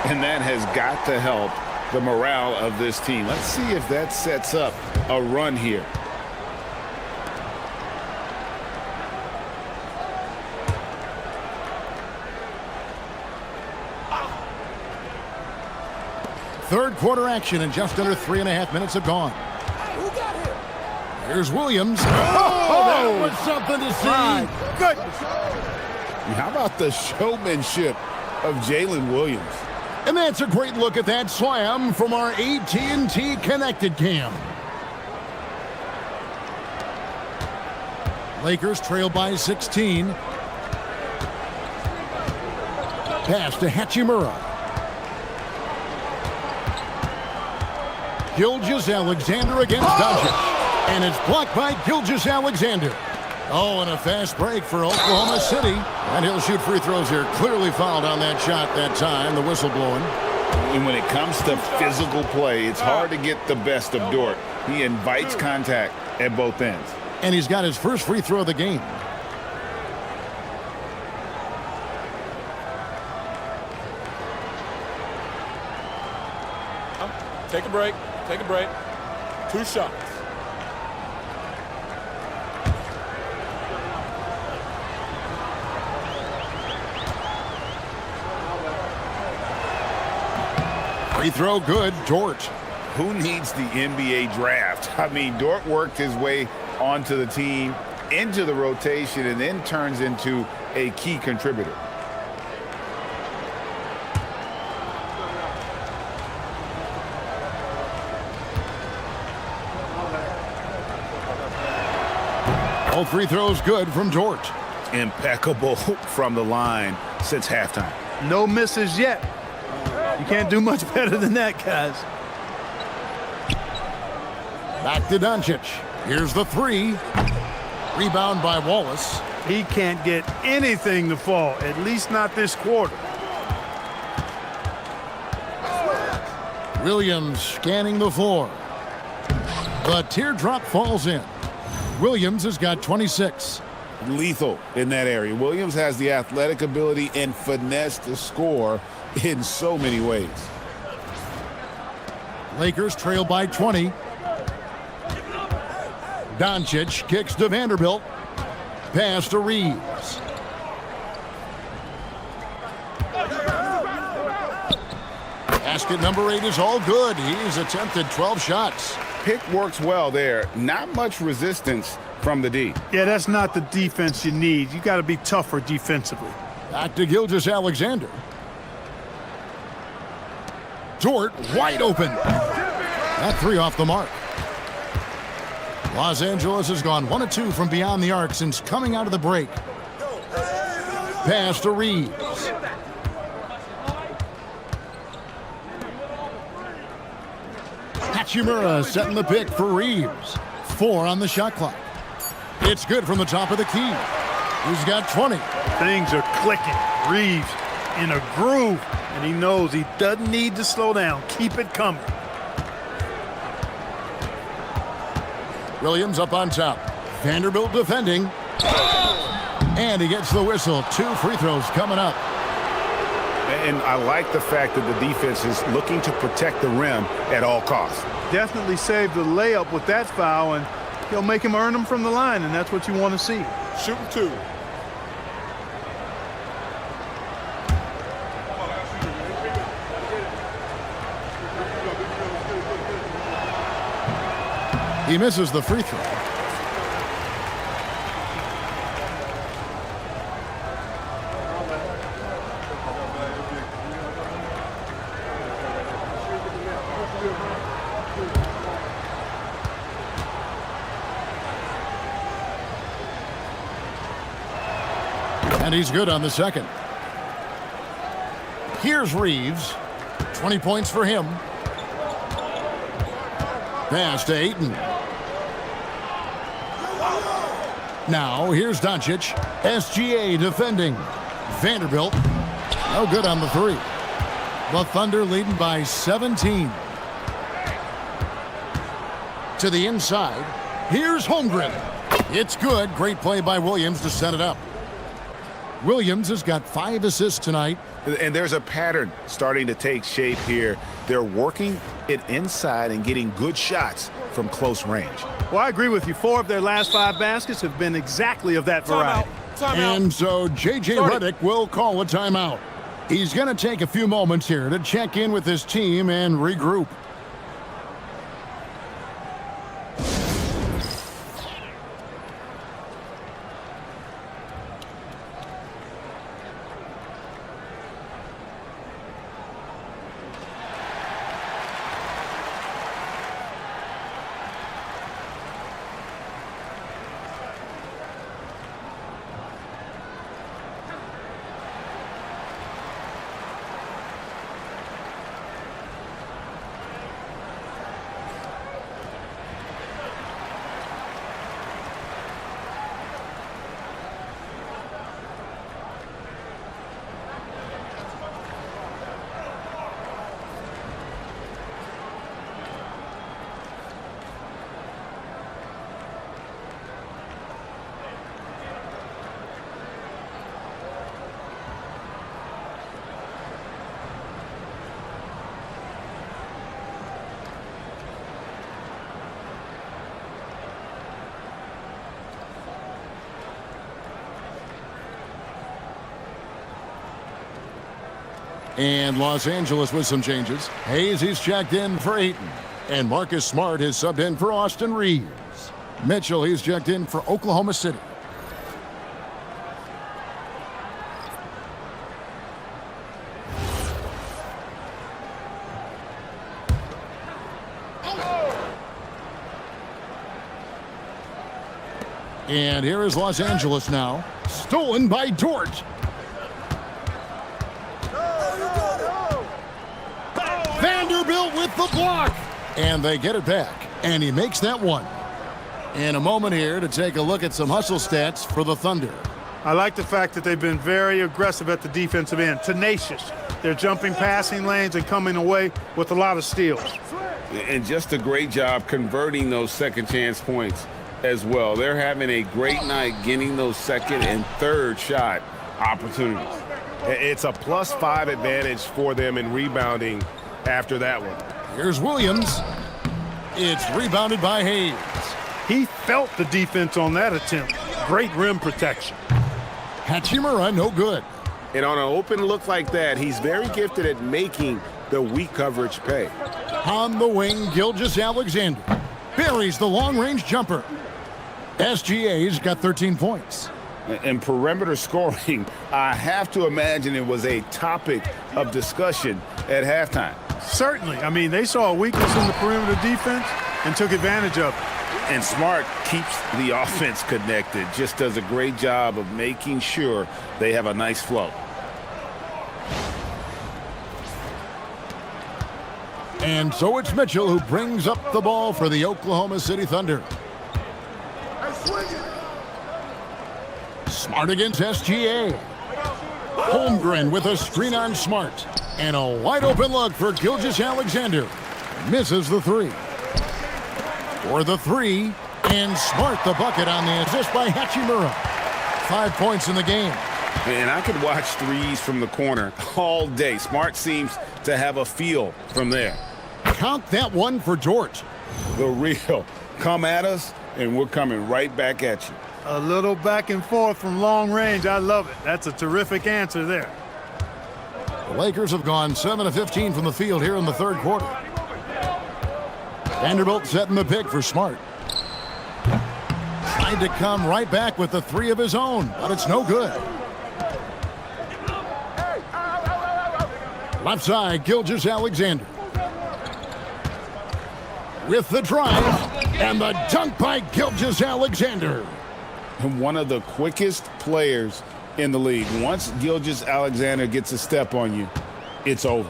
E: And that has got to help the morale of this team. Let's see if that sets up a run here.
A: Third quarter action, and just under 3.5 minutes have gone. Here's Williams. Oh, that was something to see.
B: Goodness.
E: How about the showmanship of Jalen Williams?
A: And that's a great look at that slam from our AT&T Connected Cam. Lakers trail by 16. Pass to Hachimura. Gilgeous-Alexander against Doncic. And it's blocked by Gilgeous-Alexander. Oh, and a fast break for Oklahoma City. And he'll shoot free throws here. Clearly fouled on that shot that time. The whistle blowing.
E: And when it comes to physical play, it's hard to get the best of Dort. He invites contact at both ends.
A: And he's got his first free throw of the game.
F: Take a break. Take a break. 2 shots.
A: Free throw good, Dort.
E: Who needs the NBA draft? I mean, Dort worked his way onto the team, into the rotation, and then turns into a key contributor.
A: All free throws good from Dort.
E: Impeccable from the line since halftime.
B: No misses yet. You can't do much better than that, guys.
A: Back to Doncic. Here's the 3. Rebound by Wallace.
B: He can't get anything to fall, at least not this quarter.
A: Williams scanning the floor. The teardrop falls in. Williams has got 26.
E: Lethal in that area. Williams has the athletic ability and finesse to score in so many ways.
A: Lakers trail by 20. Doncic kicks to Vanderbilt. Pass to Reeves. Basket number 8 is all good. He's attempted 12 shots.
C: Pick works well there. Not much resistance from the D.
B: Yeah, that's not the defense you need. You got to be tougher defensively.
A: Back to Gilgeous-Alexander. Dort wide open. That 3 off the mark. Los Angeles has gone 1 of 2 from beyond the arc since coming out of the break. Pass to Reeves. Hachimura setting the pick for Reeves. 4 on the shot clock. It's good from the top of the key. He's got 20.
B: Things are clicking. Reeves in a groove, and he knows he doesn't need to slow down. Keep it coming.
A: Williams up on top. Vanderbilt defending. And he gets the whistle. 2 free throws coming up.
C: And I like the fact that the defense is looking to protect the rim at all costs.
B: Definitely saved the layup with that foul, and he'll make him earn them from the line, and that's what you want to see.
F: Shooting 2.
A: He misses the free throw. And he's good on the second. Here's Reeves. 20 points for him. Pass to Ayton. Now, here's Doncic. SGA defending. Vanderbilt. No good on the 3. The Thunder leading by 17. To the inside. Here's Holmgren. It's good. Great play by Williams to set it up. Williams has got 5 assists tonight.
C: And there's a pattern starting to take shape here. They're working it inside and getting good shots from close range.
B: Well, I agree with you. 4 of their last 5 baskets have been exactly of that variety.
A: And so J.J. Redick will call a timeout. He's going to take a few moments here to check in with his team and regroup. And Los Angeles with some changes. Hayes is checked in for Ayton. And Marcus Smart is subbed in for Austin Reeves. Mitchell, he's checked in for Oklahoma City. And here is Los Angeles now. Stolen by Dort. Vanderbilt with the block. And they get it back. And he makes that one. In a moment here to take a look at some hustle stats for the Thunder.
B: I like the fact that they've been very aggressive at the defensive end. Tenacious. They're jumping passing lanes and coming away with a lot of steals.
E: And just a great job converting those second chance points as well. They're having a great night getting those second and third shot opportunities.
C: It's a +5 advantage for them in rebounding after that one.
A: Here's Williams. It's rebounded by Hayes.
B: He felt the defense on that attempt. Great rim protection.
A: Hachimura, no good.
C: And on an open look like that, he's very gifted at making the weak coverage pay.
A: On the wing, Gilgeous-Alexander buries the long-range jumper. SGA's got 13 points.
E: And perimeter scoring, I have to imagine it was a topic of discussion at halftime.
B: Certainly. I mean, they saw a weakness in the perimeter defense and took advantage of it.
E: And Smart keeps the offense connected, just does a great job of making sure they have a nice flow.
A: And so it's Mitchell who brings up the ball for the Oklahoma City Thunder. Smart against SGA. Holmgren with a screen on Smart. And a wide open look for Gilgeous-Alexander. Misses the three. For the three, and Smart the bucket on the assist by Hachimura. 5 points in the game.
E: And I could watch threes from the corner all day. Smart seems to have a feel from there.
A: Count that one for George.
E: The real. Come at us, and we're coming right back at you.
B: A little back and forth from long range. I love it. That's a terrific answer there.
A: The Lakers have gone 7 of 15 from the field here in the third quarter. Vanderbilt setting the pick for Smart. Tried to come right back with the three of his own, but it's no good. Left side, Gilgeous-Alexander. With the drive, and the dunk by Gilgeous-Alexander.
E: One of the quickest players in the league. Once Gilgeous-Alexander gets a step on you, it's over.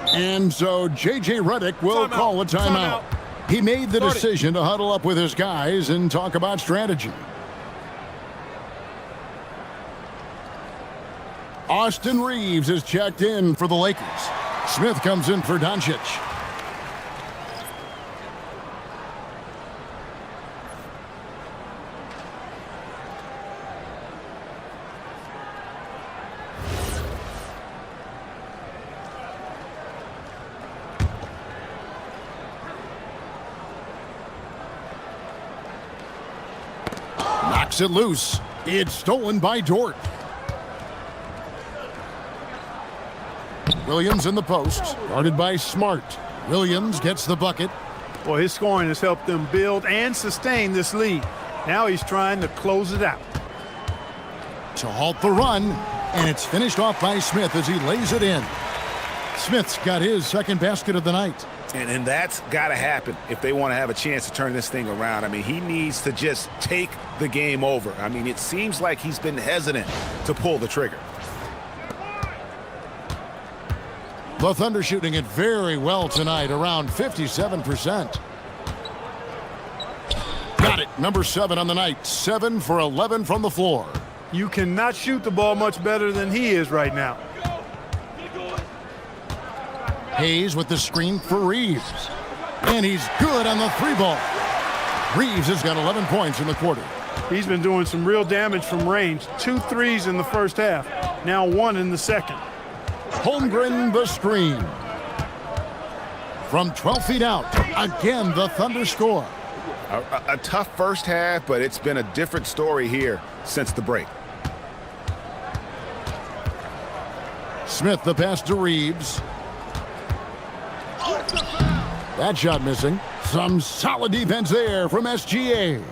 A: And so J.J. Redick will call a timeout. He made the decision to huddle up with his guys and talk about strategy. Austin Reeves is checked in for the Lakers. Smith comes in for Doncic. Knocks it loose. It's stolen by Dort. Williams in the post, guarded by Smart. Williams gets the bucket.
B: Well, his scoring has helped them build and sustain this lead. Now he's trying to close it out.
A: To halt the run, and it's finished off by Smith as he lays it in. Smith's got his second basket of the night.
C: And that's got to happen if they want to have a chance to turn this thing around. I mean, he needs to just take the game over. I mean, it seems like he's been hesitant to pull the trigger.
A: The Thunder shooting it very well tonight, around 57%. Got it, number 7 on the night. 7 for 11 from the floor.
B: You cannot shoot the ball much better than he is right now.
A: Hayes with the screen for Reeves. And he's good on the three ball. Reeves has got 11 points in the quarter.
B: He's been doing some real damage from range. 2 threes in the first half, now 1 in the second.
A: Holmgren the screen. From 12 feet out, again the Thunder score.
C: A tough first half, but it's been a different story here since the break.
A: Smith the pass to Reeves. That shot missing. Some solid defense there from SGA.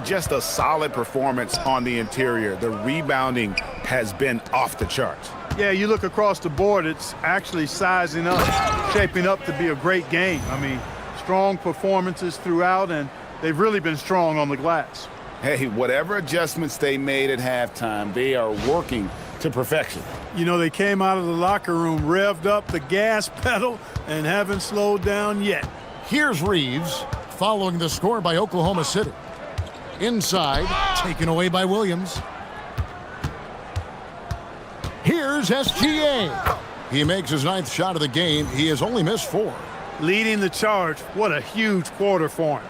C: Just a solid performance on the interior. The rebounding has been off the charts.
B: Yeah, you look across the board, it's actually sizing up, shaping up to be a great game. I mean, strong performances throughout, and they've really been strong on the glass.
E: Hey, whatever adjustments they made at halftime, they are working to perfection.
B: You know, they came out of the locker room, revved up the gas pedal, and haven't slowed down yet.
A: Here's Reeves, following the score by Oklahoma City. Inside, taken away by Williams. Here's SGA. He makes his 9th shot of the game. He has only missed 4.
B: Leading the charge. What a huge quarter for him.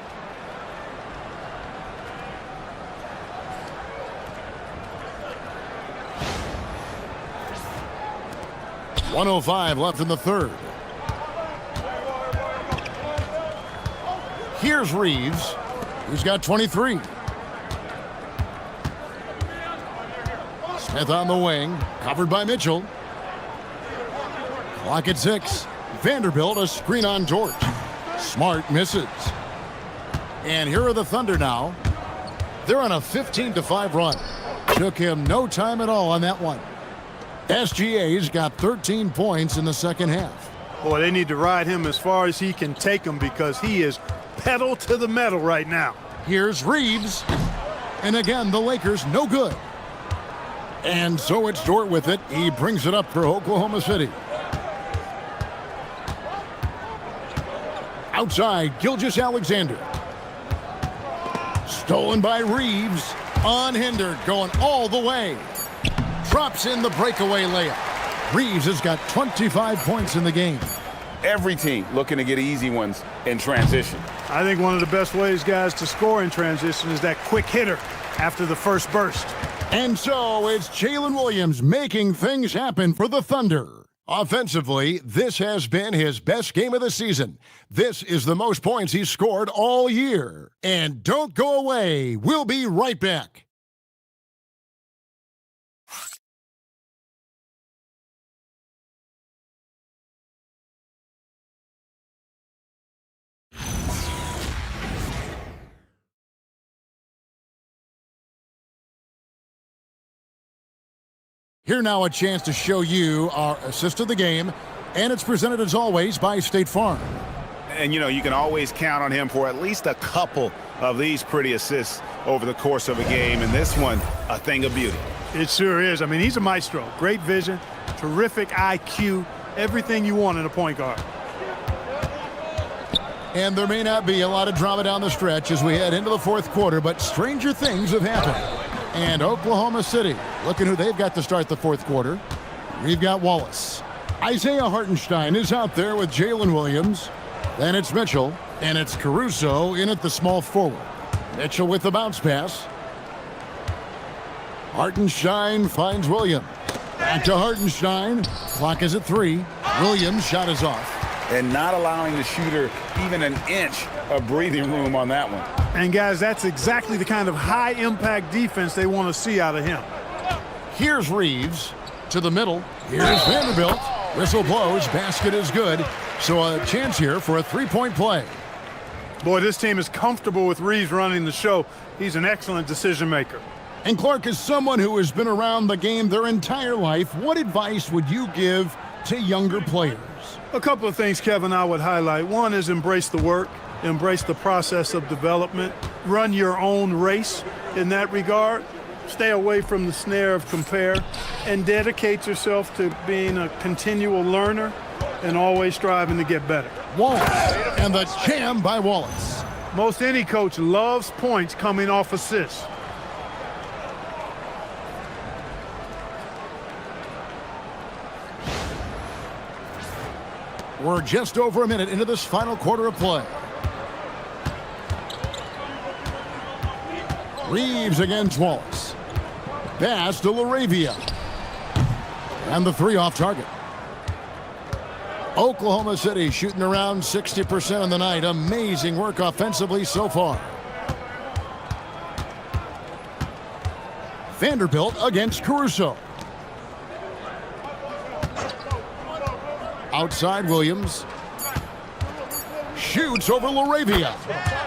B: .105 left in the third.
A: Here's Reeves, who's got 23. Smith on the wing, covered by Mitchell. Clock at 6. Vanderbilt, a screen on George. Smart misses. And here are the Thunder now. They're on a 15-5 run. Took him no time at all on that one. SGA's got 13 points in the second half.
B: Boy, they need to ride him as far as he can take them because he is pedal to the metal right now.
A: Here's Reeves. And again, the Lakers no good. And so it's Dort with it. He brings it up for Oklahoma City. Outside, Gilgeous-Alexander. Stolen by Reeves. Unhindered, going all the way. Drops in the breakaway layup. Reeves has got 25 points in the game.
E: Every team looking to get easy ones in transition.
B: I think one of the best ways, guys, to score in transition is that quick hitter after the first burst.
A: And so it's Jalen Williams making things happen for the Thunder. Offensively, this has been his best game of the season. This is the most points he's scored all year. And don't go away. We'll be right back. Here now a chance to show you our assist of the game, and it's presented as always by State Farm.
J: And you know, you can always count on him for at least a couple of these pretty assists over the course of a game, and this one, a thing of beauty.
B: It sure is. I mean, he's a maestro. Great vision, terrific IQ, everything you want in a point guard.
A: And there may not be a lot of drama down the stretch as we head into the fourth quarter, but stranger things have happened. And Oklahoma City, looking who they've got to start the fourth quarter. We've got Wallace. Isaiah Hartenstein is out there with Jalen Williams. Then it's Mitchell, and it's Caruso in at the small forward. Mitchell with the bounce pass. Hartenstein finds Williams. Back to Hartenstein. Clock is at 3. Williams' shot is off.
E: And not allowing the shooter even an inch of breathing room on that one.
B: And guys, that's exactly the kind of high-impact defense they want to see out of him.
A: Here's Reeves to the middle. Here's Vanderbilt. Whistle blows. Basket is good. So a chance here for a three-point play.
B: Boy, this team is comfortable with Reeves running the show. He's an excellent decision maker.
A: And Clark, is someone who has been around the game their entire life, what advice would you give to younger players?
B: A couple of things, Kevin, I would highlight. One is embrace the work, embrace the process of development, run your own race in that regard, stay away from the snare of compare, and dedicate yourself to being a continual learner and always striving to get better.
A: Wallace, and the jam by Wallace.
B: Most any coach loves points coming off assists.
A: We're just over a minute into this final quarter of play. Reeves against Wallace. Pass to LaRavia. And the three off target. Oklahoma City shooting around 60% on the night. Amazing work offensively so far. Vanderbilt against Caruso. Outside Williams. Shoots over LaRavia.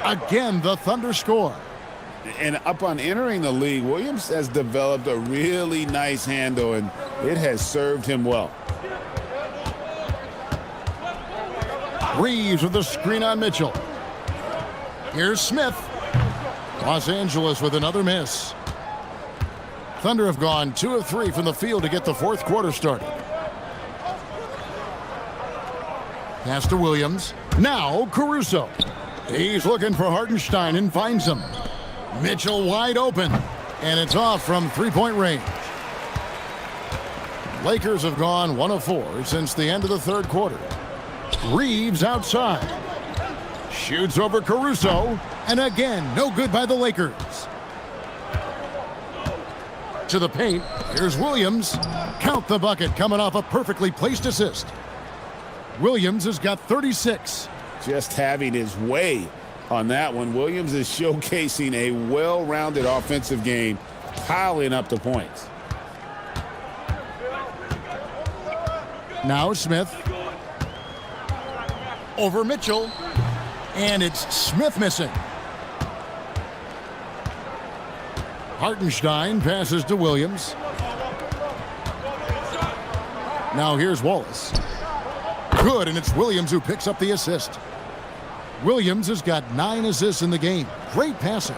A: Again, the Thunder score.
E: And upon entering the league, Williams has developed a really nice handle, and it has served him well.
A: Reeves with the screen on Mitchell. Here's Smith. Los Angeles with another miss. Thunder have gone 2 of 3 from the field to get the fourth quarter started. Pass to Williams. Now Caruso. He's looking for Hartenstein and finds him. Mitchell wide open. And it's off from three-point range. Lakers have gone 1 of 4 since the end of the third quarter. Reeves outside. Shoots over Caruso. And again, no good by the Lakers. To the paint. Here's Williams. Count the bucket coming off a perfectly placed assist. Williams has got 36.
E: Just having his way on that one. Williams is showcasing a well-rounded offensive game, piling up the points.
A: Now Smith. Over Mitchell. And it's Smith missing. Hartenstein passes to Williams. Now here's Wallace. Good, and it's Williams who picks up the assist. Williams has got 9 assists in the game. Great passing.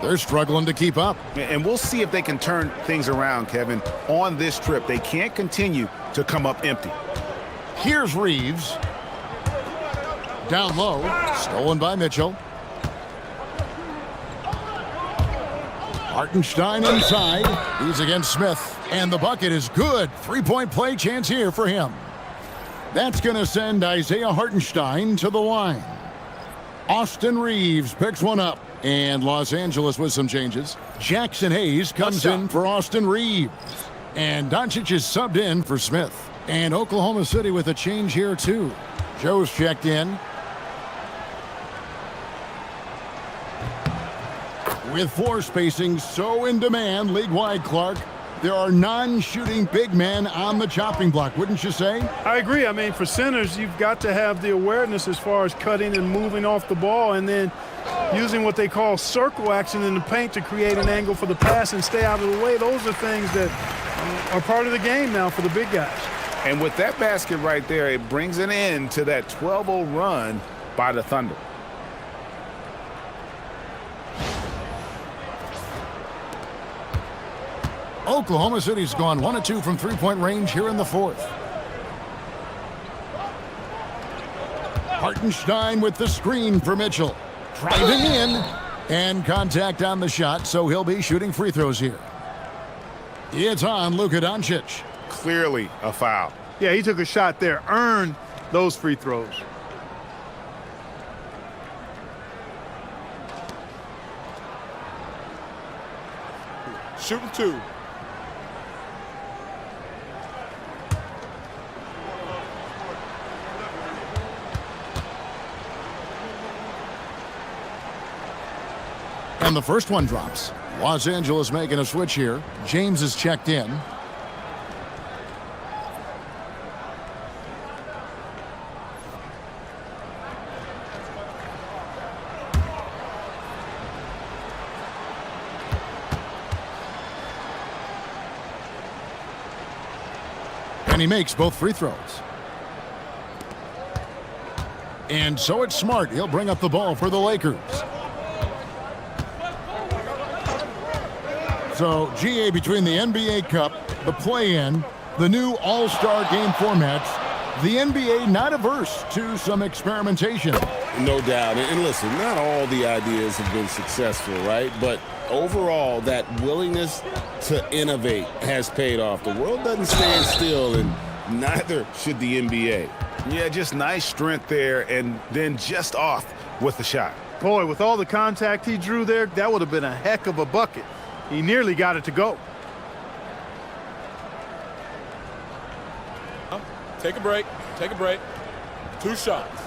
A: They're struggling to keep up.
J: And we'll see if they can turn things around, Kevin, on this trip. They can't continue to come up empty.
A: Here's Reeves. Down low, stolen by Mitchell. Hartenstein inside. He's against Smith, and the bucket is good. 3-point play chance here for him. That's going to send Isaiah Hartenstein to the line. Austin Reeves picks one up, and Los Angeles with some changes. Jackson Hayes comes in for Austin Reeves, and Doncic is subbed in for Smith. And Oklahoma City with a change here too. Joe's checked in. With floor spacing so in demand league-wide, Clark, there are non-shooting big men on the chopping block, wouldn't you say?
B: I agree. I mean, for centers, you've got to have the awareness as far as cutting and moving off the ball and then using what they call circle action in the paint to create an angle for the pass and stay out of the way. Those are things that are part of the game now for the big guys.
J: And with that basket right there, it brings an end to that 12-0 run by the Thunder.
A: Oklahoma City's gone 1 of 2 from three-point range here in the fourth. Hartenstein with the screen for Mitchell. Driving in, and contact on the shot, so he'll be shooting free throws here. It's on Luka Doncic.
J: Clearly a foul.
B: Yeah, he took a shot there, earned those free throws.
F: Shooting 2.
A: And the first one drops. Los Angeles making a switch here. James is checked in. And he makes both free throws. And so it's Smart. He'll bring up the ball for the Lakers. So, GA, between the NBA Cup, the play-in, the new All-Star game formats, the NBA not averse to some experimentation.
E: No doubt. And listen, not all the ideas have been successful, right? But overall, that willingness to innovate has paid off. The world doesn't stand still, and neither should the NBA.
J: Yeah, just nice strength there, and then just off with the shot.
B: Boy, with all the contact he drew there, that would have been a heck of a bucket. He nearly got it to go.
F: Take a break. Take a break. 2 shots.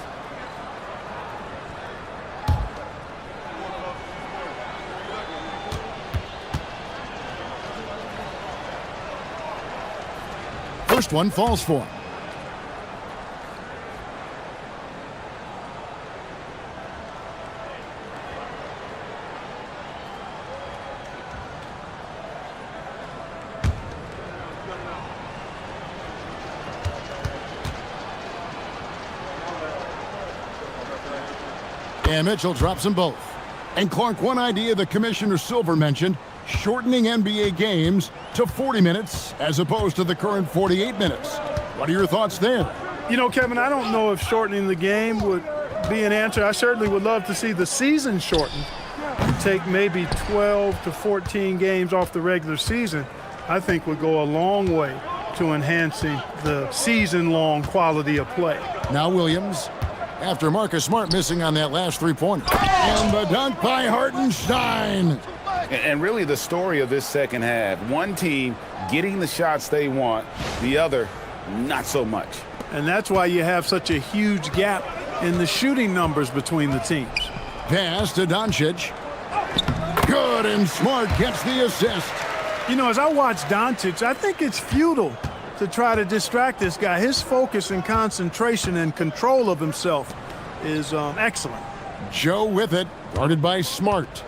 A: First one falls for him. And Mitchell drops them both. And Clark, one idea that Commissioner Silver mentioned, shortening NBA games to 40 minutes as opposed to the current 48 minutes. What are your thoughts there?
B: You know, Kevin, I don't know if shortening the game would be an answer. I certainly would love to see the season shortened. Take maybe 12 to 14 games off the regular season. I think would go a long way to enhancing the season-long quality of play.
A: Now Williams, after Marcus Smart missing on that last three-pointer. And the dunk by Hartenstein.
J: And really the story of this second half, one team getting the shots they want, the other not so much.
B: And that's why you have such a huge gap in the shooting numbers between the teams.
A: Pass to Doncic. Good, and Smart gets the assist.
B: You know, as I watch Doncic, I think it's futile to try to distract this guy. His focus and concentration and control of himself is excellent.
A: Joe with it, guarded by Smart.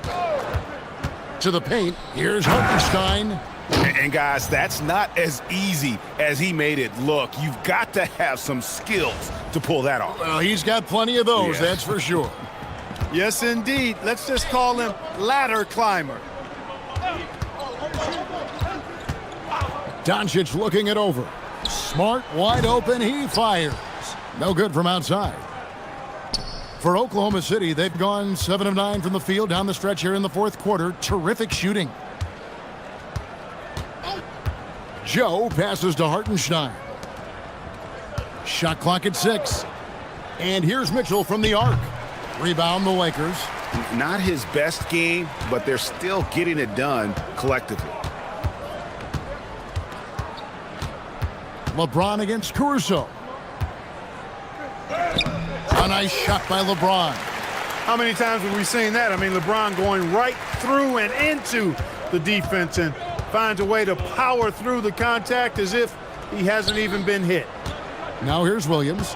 A: To the paint, here's Hartenstein.
J: And guys, that's not as easy as he made it look. You've got to have some skills to pull that off.
A: Well, he's got plenty of those, that's for sure.
B: Yes, indeed. Let's just call him ladder climber.
A: Doncic looking it over. Smart wide open, he fires. No good from outside. For Oklahoma City, they've gone 7 of 9 from the field down the stretch here in the fourth quarter. Terrific shooting. Joe passes to Hartenstein. Shot clock at 6. And here's Mitchell from the arc. Rebound the Lakers.
J: Not his best game, but they're still getting it done collectively.
A: LeBron against Caruso. A nice shot by LeBron.
B: How many times have we seen that? I mean, LeBron going right through and into the defense and finds a way to power through the contact as if he hasn't even been hit.
A: Now here's Williams.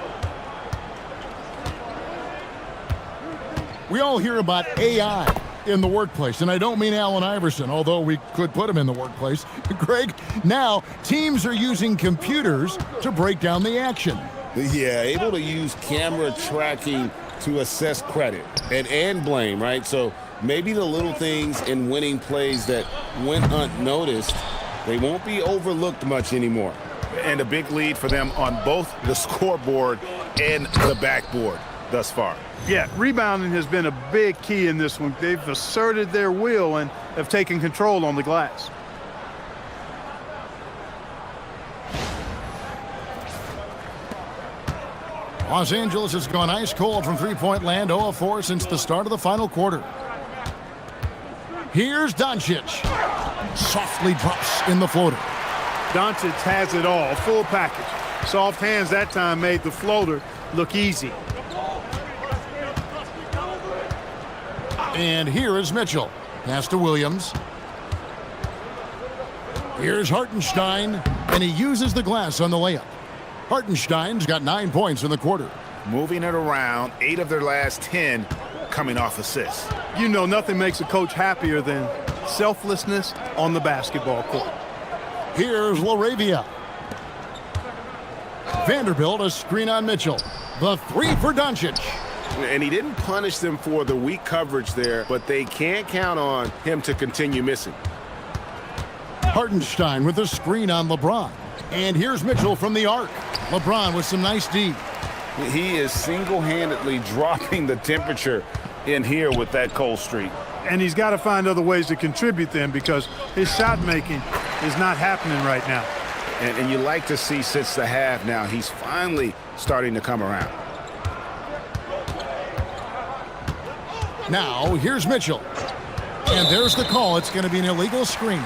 A: We all hear about AI in the workplace, and I don't mean Allen Iverson, although we could put him in the workplace. Greg, now teams are using computers to break down the action.
E: Yeah, able to use camera tracking to assess credit and blame, right? So maybe the little things in winning plays that went unnoticed, they won't be overlooked much anymore.
J: And a big lead for them on both the scoreboard and the backboard thus far.
B: Yeah, rebounding has been a big key in this one. They've asserted their will and have taken control on the glass.
A: Los Angeles has gone ice cold from three-point land, 0 of 4 since the start of the final quarter. Here's Doncic. Softly drops in the floater.
B: Doncic has it all, full package. Soft hands that time made the floater look easy.
A: And here is Mitchell. Pass to Williams. Here's Hartenstein, and he uses the glass on the layup. Hartenstein's got 9 points in the quarter.
J: Moving it around, 8 of their last 10 coming off assists.
B: You know, nothing makes a coach happier than selflessness on the basketball court.
A: Here's LaRavia. Vanderbilt, a screen on Mitchell. The 3 for Doncic.
C: And he didn't punish them for the weak coverage there, but they can't count on him to continue missing.
A: Hartenstein with a screen on LeBron. And here's Mitchell from the arc. LeBron with some nice D.
C: He is single-handedly dropping the temperature in here with that cold streak.
B: And he's got to find other ways to contribute then because his shot making is not happening right now.
C: And you like to see since the half now, he's finally starting to come around.
A: Now, here's Mitchell. And there's the call. It's going to be an illegal screen.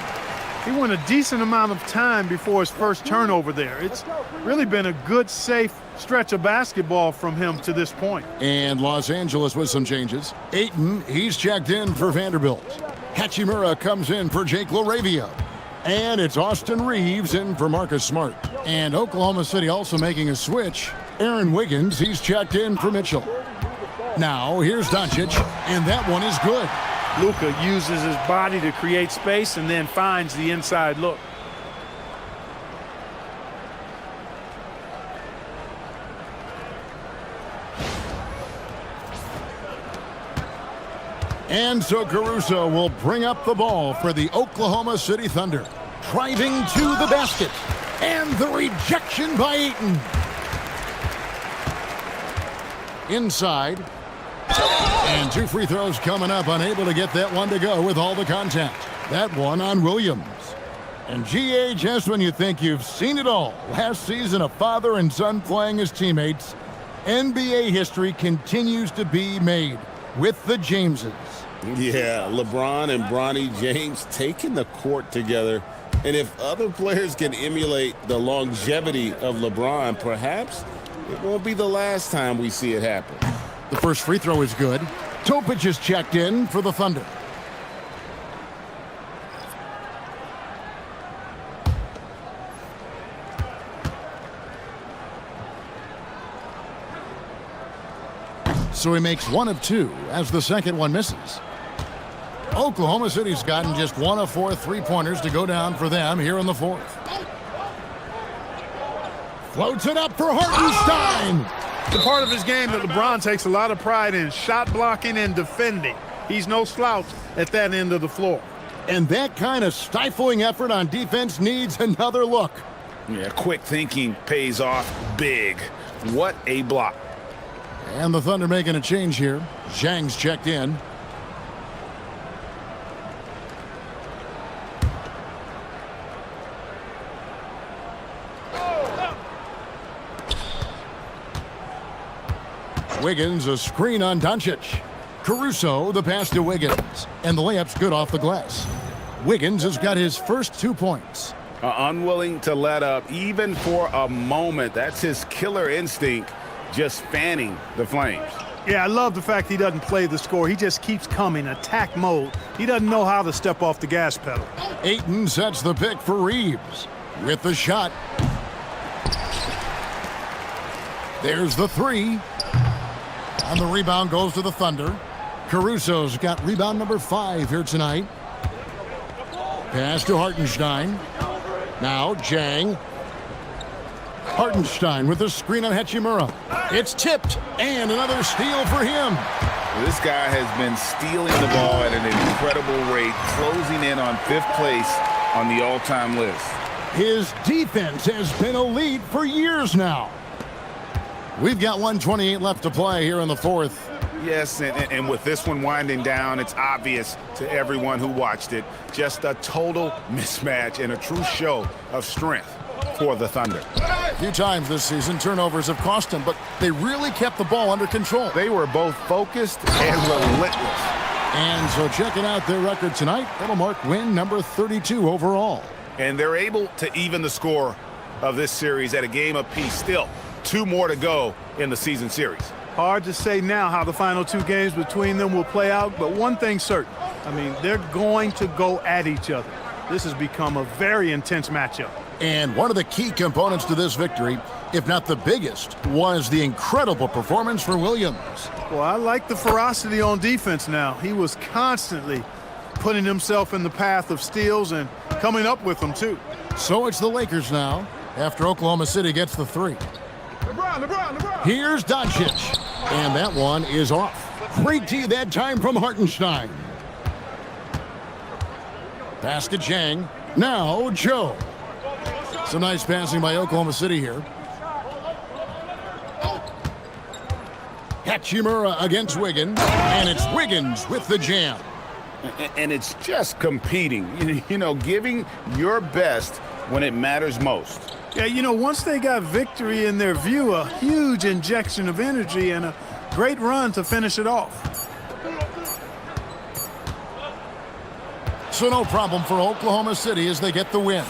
B: He went a decent amount of time before his first turnover there. It's really been a good, safe stretch of basketball from him to this point.
A: And Los Angeles with some changes. Ayton, he's checked in for Vanderbilt. Hachimura comes in for Jake LaRavia. And it's Austin Reeves in for Marcus Smart. And Oklahoma City also making a switch. Aaron Wiggins, he's checked in for Mitchell. Now, here's Doncic, and that one is good.
B: Luka uses his body to create space and then finds the inside look.
A: And so Caruso will bring up the ball for the Oklahoma City Thunder. Driving to the basket. And the rejection by Ayton. Inside. And 2 free throws coming up, unable to get that one to go with all the contact. That one on Williams. And GA, just when you think you've seen it all, last season a father and son playing as teammates, NBA history continues to be made with the Jameses.
E: Yeah, LeBron and Bronny James taking the court together. And if other players can emulate the longevity of LeBron, perhaps it won't be the last time we see it happen.
A: The first free throw is good. Topic is checked in for the Thunder. So he makes 1 of 2 as the second one misses. Oklahoma City's gotten just 1 of 4 3-pointers to go down for them here in the fourth. Floats it up for Hartenstein.
B: The part of his game that LeBron takes a lot of pride in, shot blocking and defending. He's no slouch at that end of the floor.
A: And that kind of stifling effort on defense needs another look.
J: Yeah, quick thinking pays off big. What a block.
A: And the Thunder making a change here. Zhang's checked in. Wiggins, a screen on Doncic. Caruso, the pass to Wiggins. And the layup's good off the glass. Wiggins has got his first 2 points.
J: Unwilling to let up even for a moment. That's his killer instinct, just fanning the flames.
B: Yeah, I love the fact he doesn't play the score. He just keeps coming, attack mode. He doesn't know how to step off the gas pedal.
A: Ayton sets the pick for Reeves with the shot. There's the 3. And the rebound goes to the Thunder. Caruso's got rebound number 5 here tonight. Pass to Hartenstein. Now Zhang. Hartenstein with the screen on Hachimura. It's tipped, and another steal for him.
J: This guy has been stealing the ball at an incredible rate, closing in on 5th place on the all-time list.
A: His defense has been elite for years now. We've got 1:28 left to play here in the fourth.
J: Yes, and with this one winding down, it's obvious to everyone who watched it. Just a total mismatch and a true show of strength for the Thunder.
A: A few times this season, turnovers have cost them, but they really kept the ball under control.
J: They were both focused and relentless.
A: And so checking out their record tonight, that'll mark win number 32 overall.
J: And they're able to even the score of this series at a game apiece. Still, 2 more to go in the season series.
B: Hard to say now how the final 2 games between them will play out, but one thing's certain. I mean, they're going to go at each other. This has become a very intense matchup.
A: And one of the key components to this victory, if not the biggest, was the incredible performance for Williams.
B: Well, I like the ferocity on defense now. He was constantly putting himself in the path of steals and coming up with them, too.
A: So it's the Lakers now, after Oklahoma City gets the 3.
B: LeBron.
A: Here's Doncic, and that one is off. Great D that time from Hartenstein. Pass to Zhang. Now Joe. Some nice passing by Oklahoma City here. Hachimura against Wiggins, and it's Wiggins with the jam.
J: And it's just competing, you know, giving your best when it matters most.
B: Yeah, you know, once they got victory in their view, a huge injection of energy and a great run to finish it off.
A: So no problem for Oklahoma City as they get the win.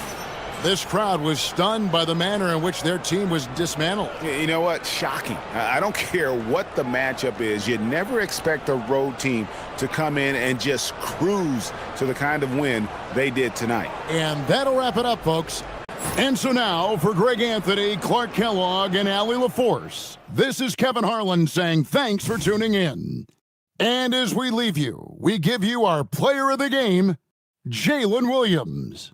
A: This crowd was stunned by the manner in which their team was dismantled.
J: You know what? Shocking. I don't care what the matchup is. You never expect a road team to come in and just cruise to the kind of win they did tonight.
A: And that'll wrap it up, folks. And so now, for Greg Anthony, Clark Kellogg, and Allie LaForce, this is Kevin Harlan saying thanks for tuning in. And as we leave you, we give you our player of the game, Jalen Williams.